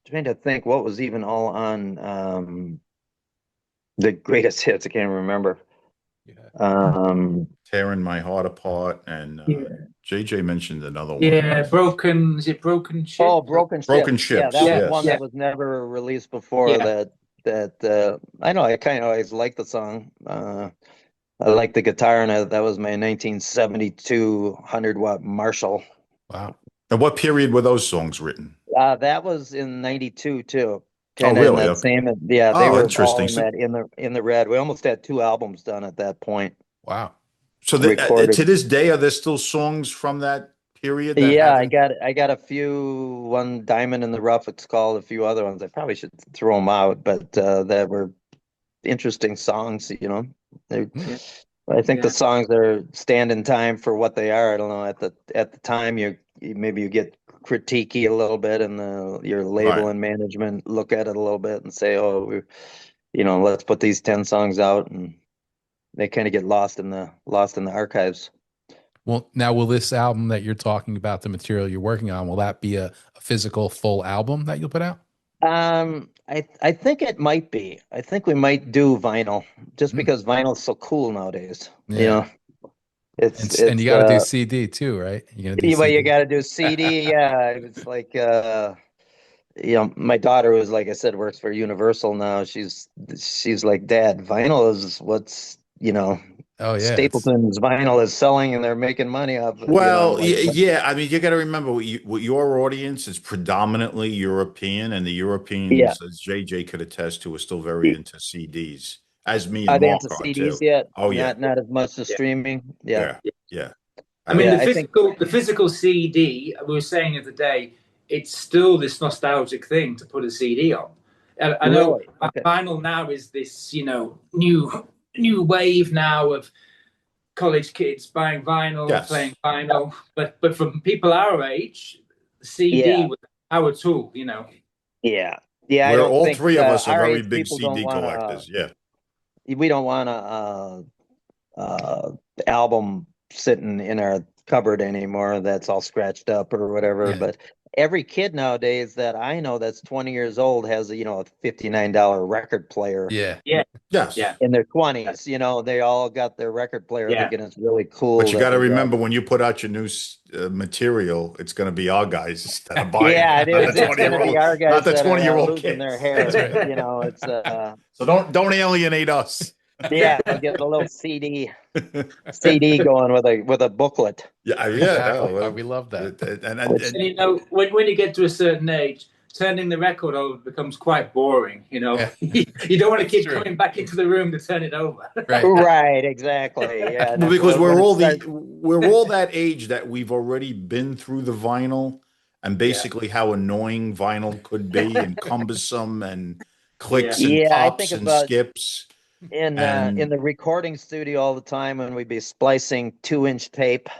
Trying to think what was even all on the greatest hits. I can't remember. Tearing My Heart Apart, and Yeah. JJ mentioned another one. Yeah, Broken. Is it Broken Ship? Oh, Broken Broken Ships. Yeah, Ships, that was yes. one Yeah. that was never released before. Yeah. That I know. I kind of always liked the song. I like the guitar, and that was my 1972 100-watt Marshall. Wow. And what period were those songs written? That was in '92 too. Oh, Kind of in really? that Okay. same. Yeah, they Oh, were interesting. all in that in the Red. We almost had 2 albums done at that point. Wow. So Recorded. to this day, are there still songs from that period that Yeah, haven't? I got a few. One Diamond in the Rough, it's called. A few other ones. I probably should throw them out, but that were interesting songs. They, I think the songs are stand in time for what they are. I don't know. At the time, maybe you get critiquey a little bit, and your label Right. and management look at it a little bit and say, "Oh, let's put these 10 songs out," and they kind of get lost in the archives. Well, now will this album that you're talking about, the material you're working on, will that be a physical full album that you'll put out? I think it might be. I think we might do vinyl just because vinyl's so cool nowadays. Yeah. It's And you got to do CD too, right? You're gonna do well, you CD. got to do CD. Yeah, it's like my daughter, who's like I said, works for Universal now. She's like, Dad, vinyl is what's Oh yeah. Stapleton's vinyl is selling, and they're making money off it. Well, like, yeah. I mean, you got to remember what your audience is predominantly European, and the Europeans, as JJ could attest to, are still very into CDs, as me Are and they Mark into are CDs too. yet? Oh yeah, Not as much as streaming. Yeah. yeah. I mean, Yeah, the physical CD, we were saying the other day, it's still this nostalgic thing to put a CD on. I know Really? Okay. vinyl now is this, new wave now of college kids buying vinyl, Yes. playing vinyl. But from people our age, CD was our tool, Yeah. Yeah. I don't All think three of us are our very age big people don't CD wanna, collectors. Yeah. we don't want album sitting in our cupboard anymore that's all scratched up or whatever. Yeah. But every kid nowadays that I know that's 20 years old has a $59 record player. Yeah. Yes. Yeah. In their 20s, they all got their record player thinking it's really cool. But you got to that we remember, when you put out your new material, it's going to be our guys that are buying it. It's going to be our guys not the that 20-year-old are losing kids. their hair. It's So don't alienate us. yeah, we'll get a little CD going with a booklet. Yeah, Exactly. We love that. And when you get to a certain age, turning the record over becomes quite boring. You don't want to keep coming back into the room to turn it over. Right, exactly. Yeah, well, because we're all that age that we've already been through the vinyl, and basically how annoying vinyl could be, and cumbersome, and clicks and pops and skips. In the recording studio all the time when we'd be splicing 2-inch tape,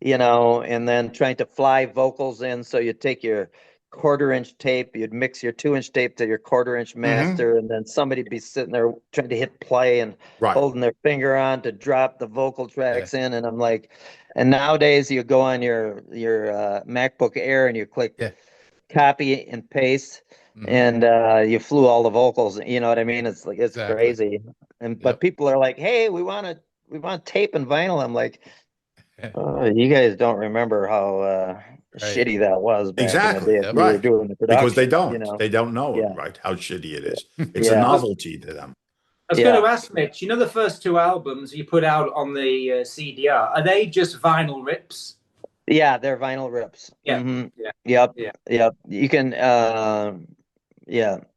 and then trying to fly vocals in. So you'd take your 1/4-inch tape, you'd mix your 2-inch tape to your 1/4-inch master, and then somebody'd be sitting there trying to hit play and holding their finger on to drop the vocal tracks in. And I'm like, and nowadays you go on your MacBook Air and you click copy and paste. And you flew all the vocals, you know what I mean? It's like crazy. But people are like, "Hey, we want tape and vinyl." I'm like, you guys don't remember how shitty that was back in the day. If we were doing the production, because they don't know right how shitty it is. It's a novelty to them. I was going to ask Mitch, the first 2 albums you put out on the CDR, are they just vinyl rips? Yeah, they're vinyl rips. Yep. You can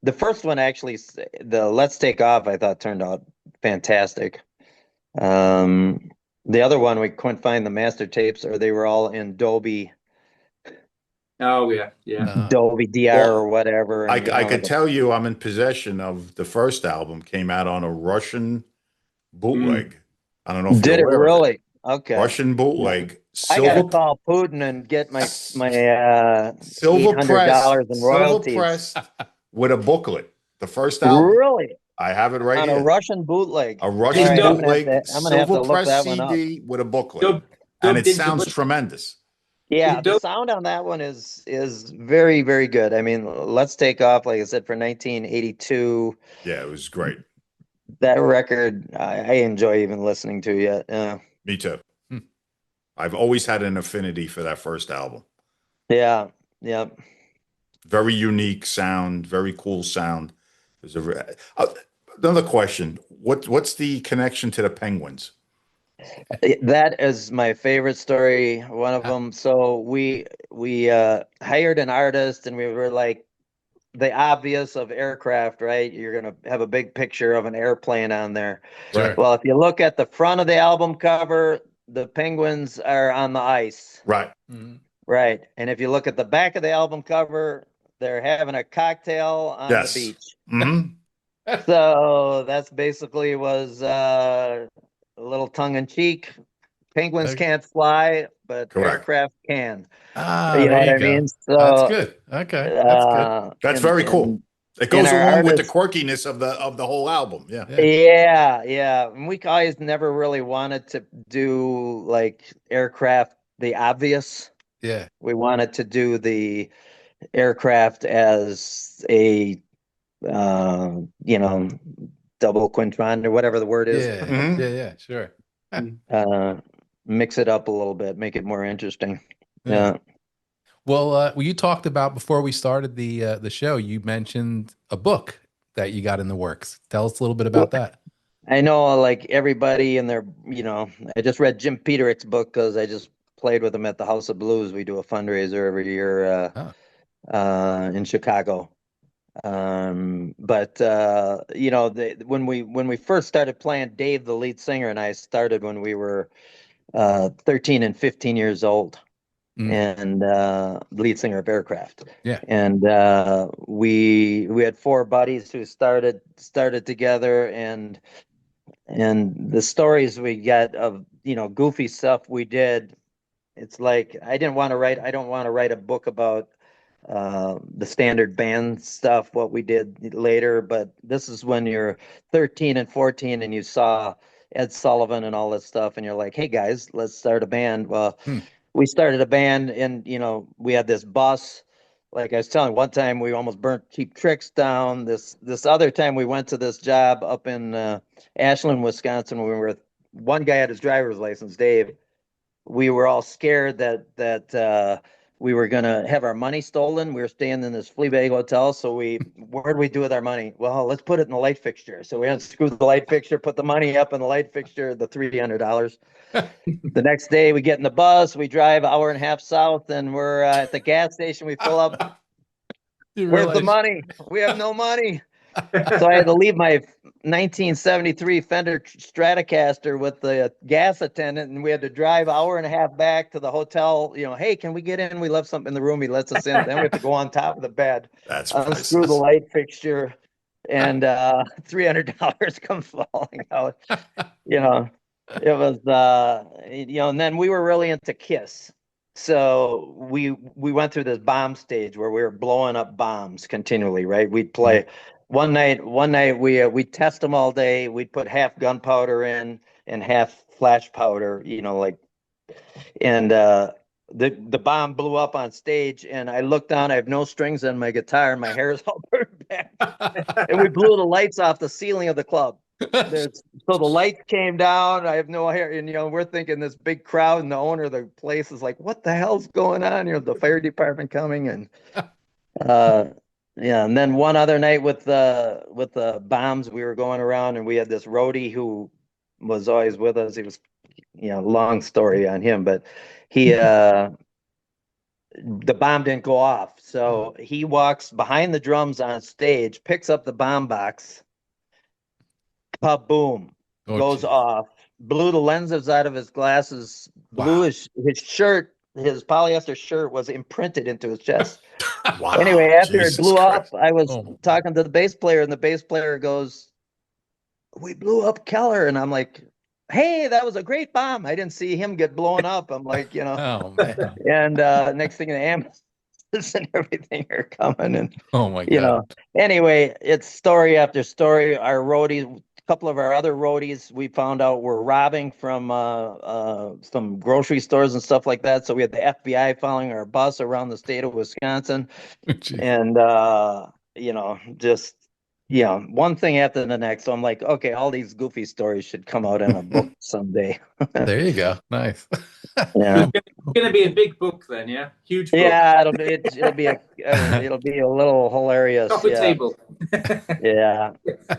the first one, actually, the Let's Take Off, I thought turned out fantastic. The other one, we couldn't find the master tapes, or they were all in Dolby Oh yeah. Dolby DR or whatever. I And, could tell you I'm in possession of the first album, came out on a Russian bootleg. I don't know if did you're it aware of it. really? Okay. Russian bootleg, I gotta silver call Putin and get my silver $800 in silver royalties. pressed with a booklet. The first album. Really? I have it right On here. a Russian bootleg. A Russian All right, bootleg, I'm gonna have to silver look pressed that one up. CD with a booklet. Dub- And dubbed it into sounds British- tremendous. Yeah, Is it the dope? sound on that one is very, very good. I mean, Let's Take Off, like I said, for 1982. Yeah, it was great. That record, I enjoy even listening to yet. Yeah, Me too. I've always had an affinity for that first album. yeah. Very unique sound, very cool sound. There's another question. What's the connection to the Penguins? That is my favorite story. One of them. So we hired an artist, and we were like the obvious of aircraft, right? You're gonna have a big picture of an airplane on there. Sure. Well, if you look at the front of the album cover, the Penguins are on the ice, Right. right? And if you look at the back of the album cover, they're having a cocktail on Yes. the beach. Mm-hmm. So that's basically was a little tongue in cheek. Penguins Okay. can't fly, but Correct. aircraft can. Ah, You know there what you I go. mean? So That's good. Okay, that's good. That's very cool. It and goes our along with the artists- quirkiness of the whole album. Yeah. Yeah. And we guys never really wanted to do like aircraft the obvious. Yeah. We wanted to do the aircraft as a double quintron or whatever the word is. Yeah. Mhm. Yeah. Sure. Mix it up a little bit, make it more interesting. Yeah. Yeah. Well, you talked about before we started the show. You mentioned a book that you got in the works. Tell us a little bit about that. I know, like everybody and their, I just read Jim Peterick's book because I just played with him at the House of Blues. We do a fundraiser every year in Chicago. When we first started playing, Dave, the lead singer, and I started when we were 13 and 15 years old, and lead singer of Airkraft. Yeah. And we had four buddies who started together, and the stories we get of goofy stuff we did. It's like I don't want to write a book about the standard band stuff, what we did later, but this is when you're 13 and 14 and you saw Ed Sullivan and all this stuff, and you're like, hey guys, let's start a band. Well, we started a band, and we had this bus. Like I was telling, one time we almost burnt Cheap Tricks down. This other time we went to this job up in Ashland, Wisconsin. One guy had his driver's license, Dave. We were all scared that we were gonna have our money stolen. We were staying in this flea bag hotel. So what do we do with our money? Well, let's put it in the light fixture. So we unscrewed the light fixture, put the money up in the light fixture, the $300. The next day we get in the bus, we drive an hour and a half south, and we're at the gas station. We fill up. Where's the money? We have no money. So I had to leave my 1973 Fender Stratocaster with the gas attendant, and we had to drive an hour and a half back to the hotel. Hey, can we get in? We left something in the room. He lets us in. Then we have to go on top of the bed, That's unscrew the light fixture, and $300 come falling out. It was and then we were really into Kiss. So we went through this bomb stage where we were blowing up bombs continually, right? We'd play one night we'd test them all day. We'd put half gunpowder in and half flash powder, and the bomb blew up on stage, and I looked down, I have no strings on my guitar, and my hair is all burned back. And we blew the lights off the ceiling of the club. So the lights came down, I have no hair, and we're thinking this big crowd, and the owner of the place is like, what the hell's going on? The fire department coming, and and then one other night with the bombs, we were going around, and we had this roadie who was always with us. He was, long story on him, but he the bomb didn't go off, so he walks behind the drums on stage, picks up the bomb box, kaboom, goes off, blew the lenses out of his glasses, blew Wow. his shirt, his polyester shirt was imprinted into his chest. Wow. Anyway, after Jesus it blew Christ. up, I was Oh. talking to the bass player, and the bass player goes, "We blew up Keller," and I'm like, "Hey, that was a great bomb." I didn't see him get blown up. I'm like, Oh man. and next thing, the ambulances and everything are coming, and Oh my you God. know. Anyway, it's story after story. Our roadies, a couple of our other roadies, we found out were robbing from some grocery stores and stuff like that. So we had the FBI following our bus around the state of Wisconsin, Jeez. and just one thing after the next. So I'm like, okay, all these goofy stories should come out in a book someday. There you go. Nice. Yeah. It's going to be a big book then, yeah? Huge book. Yeah, it'll be a little hilarious. Top of Yeah. table. Yeah.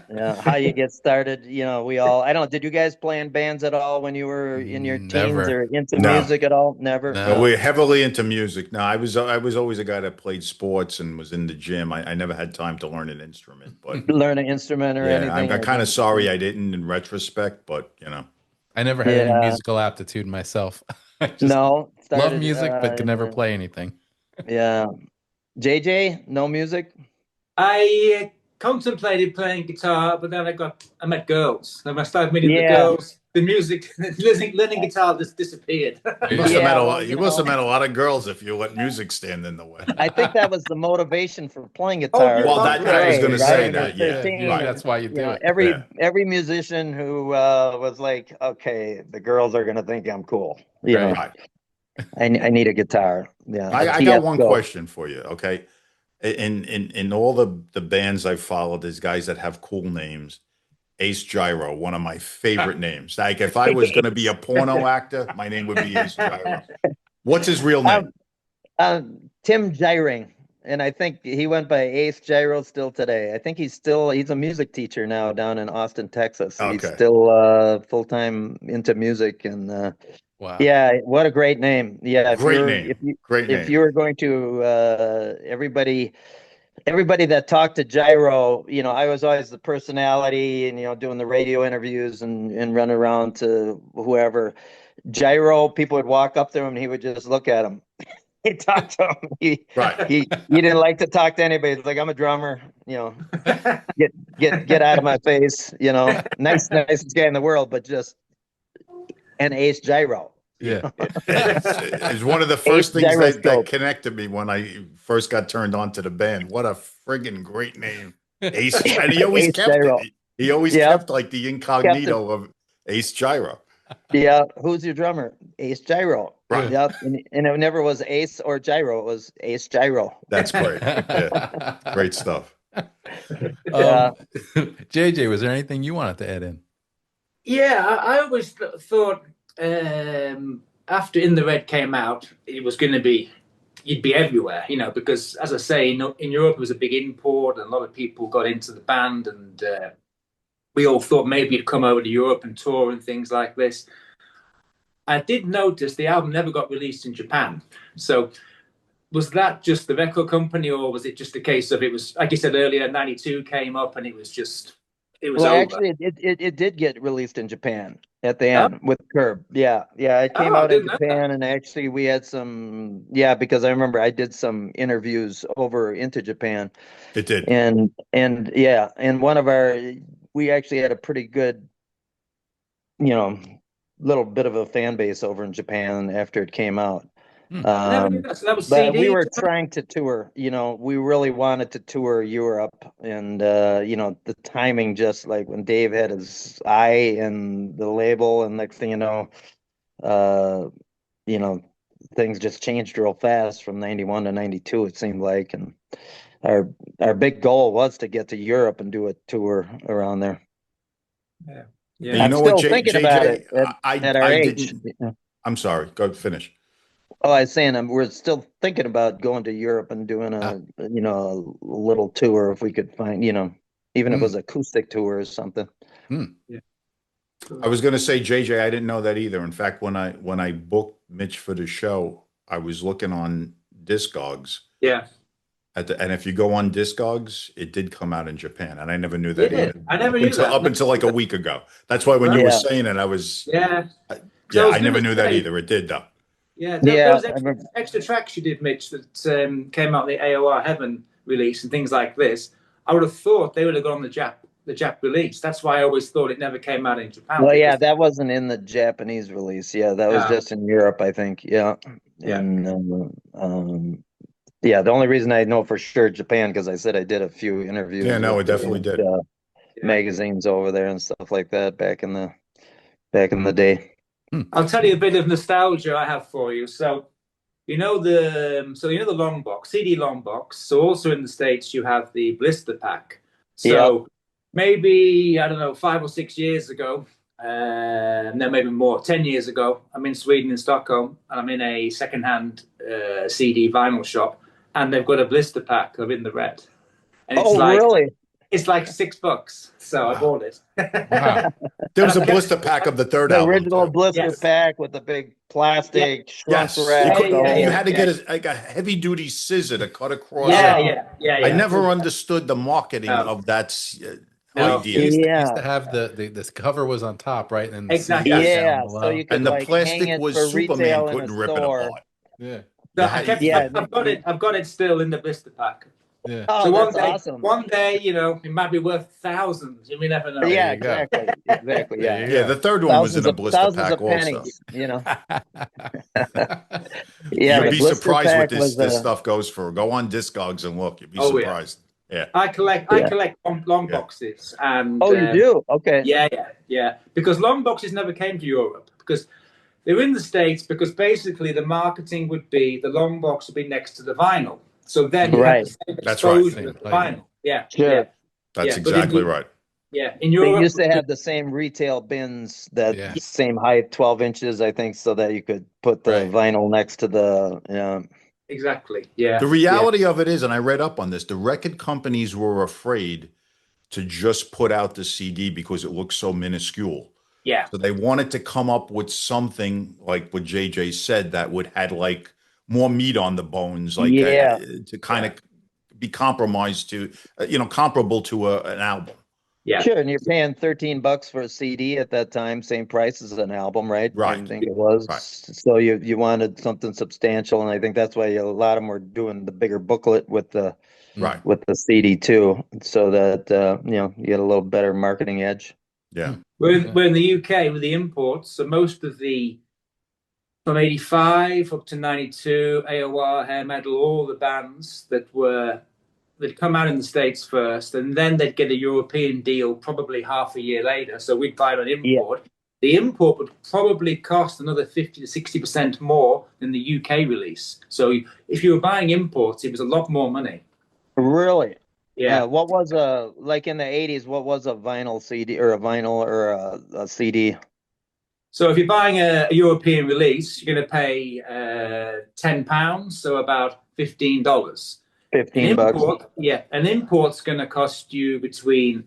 Yeah. How you get started, we all, I don't know, did you guys play in bands at all when you were in your teens Never. or into No. music at all? Never. No. No, we're heavily into music. No, I was always a guy that played sports and was in the gym. I never had time to learn an instrument, but Learn an instrument or yeah, anything? I'm kind of sorry I didn't in retrospect, but I never had any Yeah. musical aptitude myself. I just No. love Started, music, but could never play anything. Yeah. JJ, no music? I contemplated playing guitar, but then I met girls. And when I started meeting the Yeah. girls, the music, learning guitar just disappeared. you must have Yeah, met a well, lot. You must have met a lot of girls if you let music stand in the way. I think that was the motivation for playing guitar. Well, It was I was great, gonna right? say When you're that, yeah. 13, Maybe that's why you do it. Every musician who was like, okay, the girls are gonna think I'm cool. Right. Right. I need a guitar. Yeah. I got one question for you. Okay. In all the bands I've followed, there's guys that have cool names. Ace Gyro, one of my favorite names. Like if I was going to be a porno actor, my name would be Ace Gyro. What's his real name? Tim Gyring. And I think he went by Ace Gyro still today. I think he's a music teacher now down in Austin, Texas. He's Okay. still full-time into music, and Wow. yeah, what a great name. Yeah, Great name. if you were going to everybody that talked to Gyro, I was always the personality and doing the radio interviews and run around to whoever. Gyro, people would walk up to him and he would just look at him. He talked to him. He didn't like to talk to anybody. It's like, I'm a drummer, get out of my face, nicest guy in the world, but just an Ace Gyro. Yeah. It's one of the first things that connected me when I first got turned on to the band. What a friggin' great name. Ace. And he always kept it. He always kept like the incognito of Ace Gyro. Yeah. Who's your drummer? Ace Gyro. Right. Yep. And it never was Ace or Gyro. It was Ace Gyro. That's great. Yeah. Great stuff. Yeah. JJ, was there anything you wanted to add in? Yeah, I always thought after In the Red came out, it was going to be, you'd be everywhere, because as I say, in Europe it was a big import and a lot of people got into the band, and we all thought maybe you'd come over to Europe and tour and things like this. I did notice the album never got released in Japan. So was that just the record company, or was it just a case of it was, like you said earlier, 92 came up and it was over? Actually, it did get released in Japan at the end with Curb. Yeah. It came out in Japan, and actually we had some, because I remember I did some interviews over into Japan. It did. And we actually had a pretty good, little bit of a fan base over in Japan after it came out. So that was But CD. we were trying to tour, we really wanted to tour Europe, and the timing, just like when Dave had his eye and the label, and next thing you know, things just changed real fast from 91 to 92, it seemed like. And our big goal was to get to Europe and do a tour around there. Yeah. I'm still thinking about it at our age. I'm sorry. Go finish. Oh, I was saying we're still thinking about going to Europe and doing a little tour if we could find, even if it was acoustic tour or something. Yeah. I was going to say, JJ, I didn't know that either. In fact, when I booked Mitch for the show, I was looking on Discogs. Yeah. And if you go on Discogs, it did come out in Japan, and I never knew that Yeah, either. I never knew that. Up until like a week ago. That's why when you were Yeah. saying it, I was Yeah. yeah, was I never gonna knew that say- either. It did though. Yeah, Yeah, those I remember. extra tracks you did, Mitch, that came out the AOR Heaven release and things like this. I would have thought they would have gone on the Jap release. That's why I always thought it never came out in Japan. Well, yeah, because- that wasn't in the Japanese release. Yeah, that was No. just in Europe, I think. Yeah. Yeah. And yeah, the only reason I know for sure Japan, because I said I did a few interviews. Yeah, no, with it definitely did. magazines over there and stuff like that back in the day. I'll tell you a bit of nostalgia I have for you. So you know the long box, CD long box. So also in the States you have the blister pack. So maybe, I don't know, 5 or 6 years ago, no, maybe more, 10 years ago, I'm in Sweden, in Stockholm, and I'm in a secondhand CD vinyl shop, and they've got a blister pack of In the Red. And it's Really? It's like $6. So I bought it. Wow. There was a blister pack of the third The album. original too. blister Yes. pack with the big plastic shrunk Yes, wrap. you, Yeah, you yeah, had to yeah. get like a heavy duty scissor to cut across. Yeah. I never understood the marketing No. of that No. idea. It used Yeah. to have this cover was on top, right? And the Exactly. CD was down Yeah, below. so you could And the like hang plastic it was for Superman retail in a couldn't rip it store. apart. Yeah. So Yeah. I've got it still in the blister pack. Yeah. Oh, So that's awesome. one day, it might be worth thousands. You may never know. Yeah, you go. exactly. There Yeah. you Yeah, go. the third one was in a blister thousands pack of also. pennies, Yeah, You'd the be blister surprised what pack this was, this stuff goes for. Go on Discogs and look. You'd be Oh, yeah. surprised. Yeah. I collect long Yeah. boxes, and Oh, you do? Okay. yeah. Because long boxes never came to Europe because they're in the States. Because basically the marketing would be the long box would be next to the vinyl, so then you Right. have the same That's right. exposure Same as the height. vinyl. Yeah, Sure. yeah, That's Yeah, but exactly in- right. yeah. In They Europe, used to have the same retail bins that Yeah. same height, 12 inches, I think, so that you could put the Right. vinyl next to the. exactly. Yeah. The reality of it is, and I read up on this, the record companies were afraid to just put out the CD because it looked so minuscule. Yeah. So they wanted to come up with something like what JJ said that would had like more meat on the bones, like Yeah. to kind of be compromised to, comparable to an album. Yeah. Sure, and you're paying $13 for a CD at that time, same price as an album, right? Right. I think it was. Right. So you wanted something substantial, and I think that's why a lot of them were doing the bigger booklet with the Right. CD too, so that you get a little better marketing edge. Yeah. We're in the UK with the imports, so most of from 85 up to 92, AOR, Hair Metal, all the bands they'd come out in the States first, and then they'd get a European deal probably half a year later. So we'd buy it on import. The import would probably cost another 50 to 60% more than the UK release. So if you were buying imports, it was a lot more money. Really? Yeah. What was like in the 80s? What was a vinyl CD or a CD? So if you're buying a European release, you're going to pay £10, so about $15. $15. An import's going to cost you between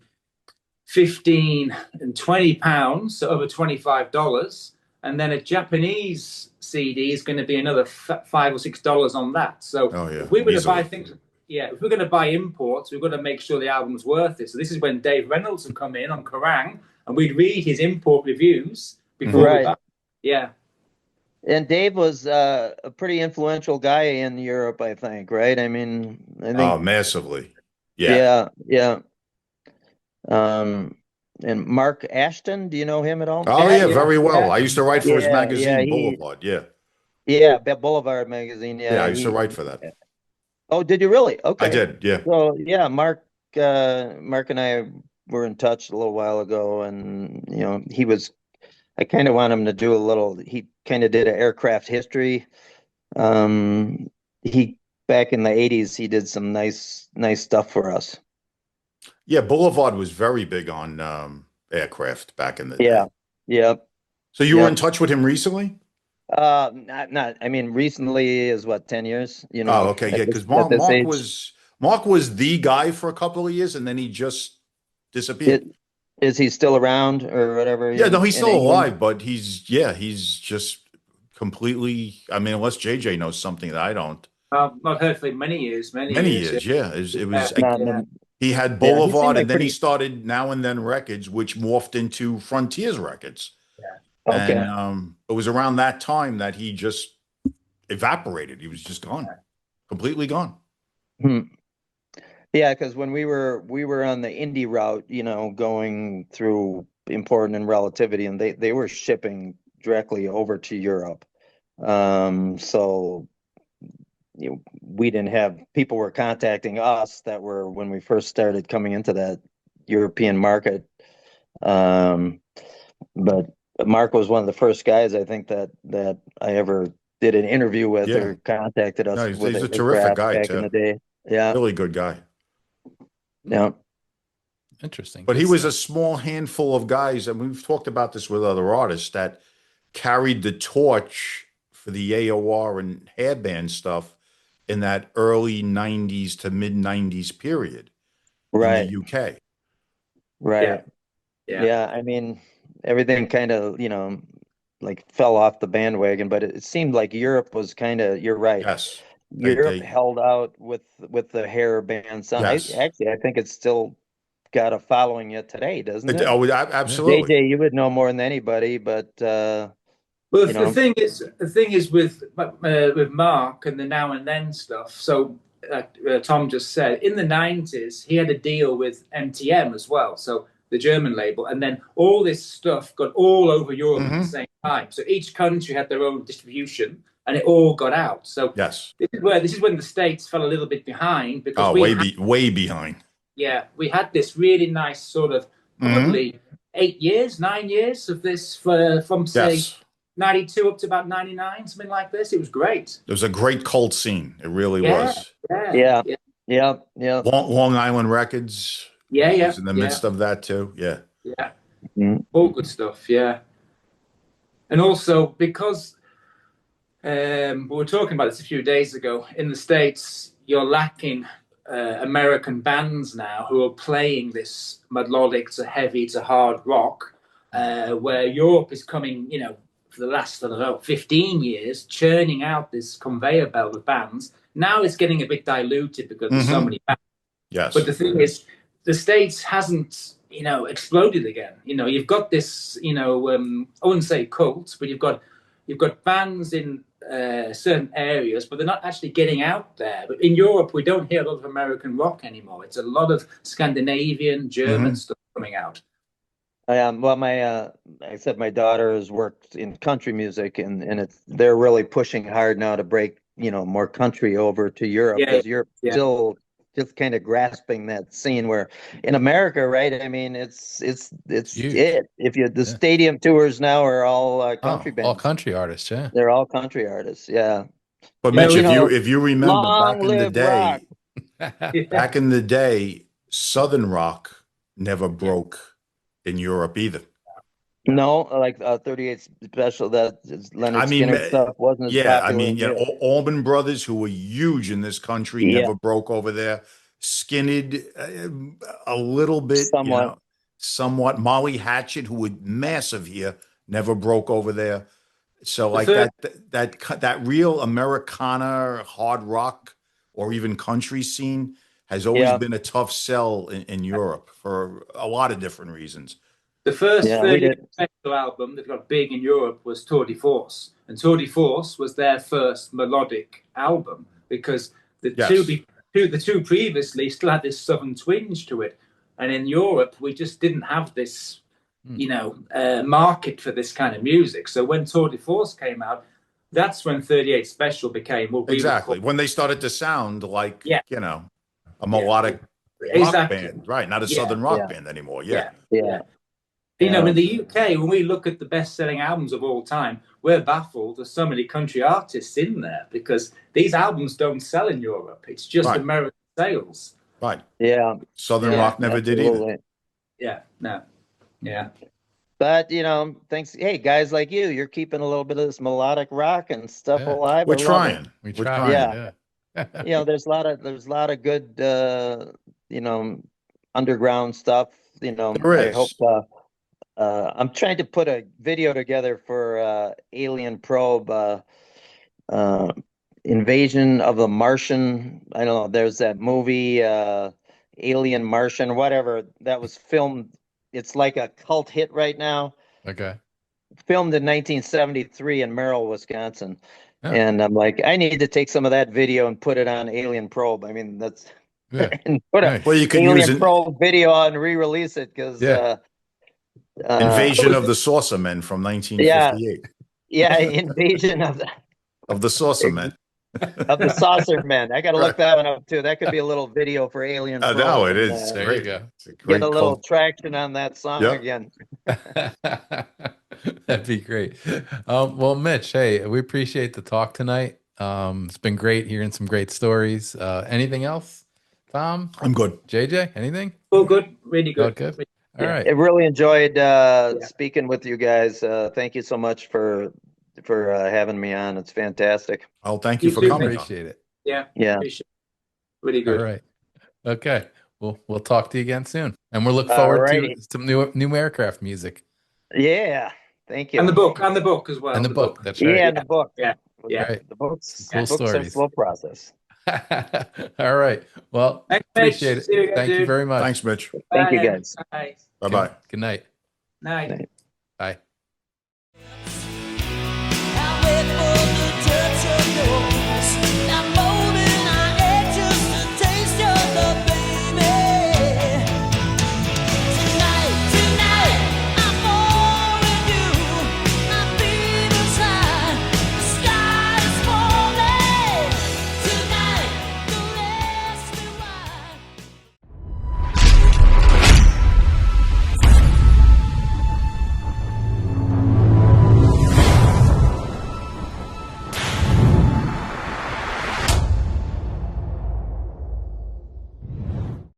£15 and £20, so over $25. And then a Japanese CD is going to be another $5 or $6 on that. So Oh, yeah. if we were to Easily. buy things, if we're going to buy imports, we've got to make sure the album's worth it. So this is when Dave Reynolds would come in on Kerrang, and we'd read his import reviews before Right. we buy. Yeah. And Dave was a pretty influential guy in Europe, I think, right? I mean, I think. Oh, massively. Yeah. Yeah. And Mark Ashton, do you know him at all? Oh, yeah, Yeah, very well. yeah. I used to write for his Yeah, magazine, he- Boulevard. Yeah. Yeah, Boulevard magazine. Yeah, I used to write for that. Oh, did you really? Okay. I did. Yeah. So yeah, Mark and I were in touch a little while ago, and I kind of want him to do he kind of did an aircraft history. He back in the 80s, he did some nice stuff for us. Yeah. Boulevard was very big on aircraft back in the day. Yeah. Yep. So you were Yeah. in touch with him recently? I mean, recently is what, 10 years, Oh, okay. Yeah. Because Mark was the guy for a couple of years and then he just disappeared. Is he still around or whatever? Yeah, no, he's in still England? alive, but he's just completely, I mean, unless JJ knows something that I don't. I've not heard for many years, many years. Yeah. It was No, Yeah. he had Yeah, he Boulevard, seemed like and then he pretty started Now and Then Records, which morphed into Frontiers Records. okay. And it was around that time that he just evaporated. He was just gone, completely gone. Hmm. Yeah, because when we were on the indie route, going through Important and Relativity, and they were shipping directly over to Europe. So we didn't have people were contacting us that were when we first started coming into that European market. But Mark was one of the first guys I think that I ever did an interview with Yeah. or contacted us No, with he's a Airkraft terrific guy back in too. the day. Yeah, Really good guy. yeah. Interesting. But Good he was stuff. a small handful of guys, and we've talked about this with other artists, that carried the torch for the AOR and hairband stuff in that early 90s to mid 90s period in the Right, UK. right. Yeah. Yeah, I mean, everything kind of, like fell off the bandwagon, but it seemed like Europe was kind of, you're right. Yes. Europe They held out with the hair band sound. yes. I think it's still got a following yet today, doesn't it? Absolutely. JJ, you would know more than anybody, but Well, you the know, thing is with Mark and the Now and Then stuff. So Tom just said in the 90s he had a deal with MTM as well, so the German label, and then all this stuff got all over Europe at the same time. So each country had their own distribution, and it all got out. So Yes. this is when the States fell a little bit behind because Oh, way behind. yeah, we had this really nice sort of probably 9 years of this from say. Yes. 92 up to about 99, something like this. It was great. It was a great cult scene. It really was. yeah. Long Island Records was in the midst of that too. Yeah. Mhm. All good stuff. Yeah. And also because we were talking about this a few days ago, in the States, you're lacking American bands now who are playing this melodic to heavy to hard rock, where Europe is coming, for the last, I don't know, 15 years, churning out this conveyor belt of bands. Now it's getting a bit diluted because there's so many bands. Yes. But the thing is, the States hasn't, exploded again. You've got this, I wouldn't say cult, but you've got bands in certain areas, but they're not actually getting out there. But in Europe, we don't hear a lot of American rock anymore. It's a lot of Scandinavian, German stuff coming out. Well, I said my daughter has worked in country music, and they're really pushing hard now to break, more country over to Europe because Europe still just kind of grasping that scene where in America, right? I mean, it's huge. If the stadium tours now are all country bands, all country artists. Yeah, they're all country artists. Yeah. But Mitch, if you remember back in the day, back in the day, Southern rock never broke in Europe either. No, like 38 Special, that Leonard Skinner stuff wasn't as popular. I mean, Allman Brothers, who were huge in this country, never broke over there. Skinny, a little bit, somewhat. Molly Hatchet, who was massive here, never broke over there. So like that real Americana hard rock or even country scene has always been a tough sell in Europe for a lot of different reasons. The first 38 Special album that got big in Europe was Tour de Force. And Tour de Force was their first melodic album because the two previously still had this southern twinge to it. And in Europe, we just didn't have this, market for this kind of music. So when Tour de Force came out, that's when 38 Special became what we exactly when they started to sound like a melodic rock band, right? Not a southern rock band anymore. Yeah. In the UK, when we look at the best-selling albums of all time, we're baffled there's so many country artists in there because these albums don't sell in Europe. It's just American sales. Right. Yeah. Southern rock never did either. Yeah. No. Yeah. But thanks. Hey, guys like you're keeping a little bit of this melodic rock and stuff alive. We're trying. We're trying. Yeah. There's a lot of good underground stuff. There is. I hope. I'm trying to put a video together for Alien Probe. Invasion of the Martian. I don't know. There's that movie, Alien Martian, whatever, that was filmed. It's like a cult hit right now. Okay. Filmed in 1973 in Merrill, Wisconsin. Oh. And I'm like, I need to take some of that video and put it on Alien Probe. I mean, that's Yeah. and put a Nice. Well, you could use Alien an Probe video on and re-release it because Yeah. Invasion of the Saucer Men from 1958. yeah, Invasion Of the Saucer Men. of the Saucer Men. I got to look Right. that one up too. That could be a little video for Alien Probe. No, it and, is. There Great. you go. It's a great Get a little cult. traction on that song Yep. again. That'd be great. Well, Mitch, hey, we appreciate the talk tonight. It's been great hearing some great stories. Anything else, Tom? I'm good. JJ, anything? Oh, good. Really Oh, good. good. All I right. really enjoyed speaking with you guys. Thank you so much for having me on. It's fantastic. Well, thank you You for too, coming. Appreciate it. Yeah. Yeah. Appreciate it. Really good. All right. Okay. We'll talk to you again soon. And we'll look forward to Alrighty. some new aircraft music. Yeah. Thank you. And the book as well. And the book. That's right. Yeah, the book. Yeah. Yeah. Right. The books. Cool Books are stories. slow process. All right. Well, Thanks, Mitch. appreciate it. See you again, Thank you dude. very much. Thanks, Mitch. Thank you, Bye. guys. Bye. Bye-bye. Good night. Night. Bye.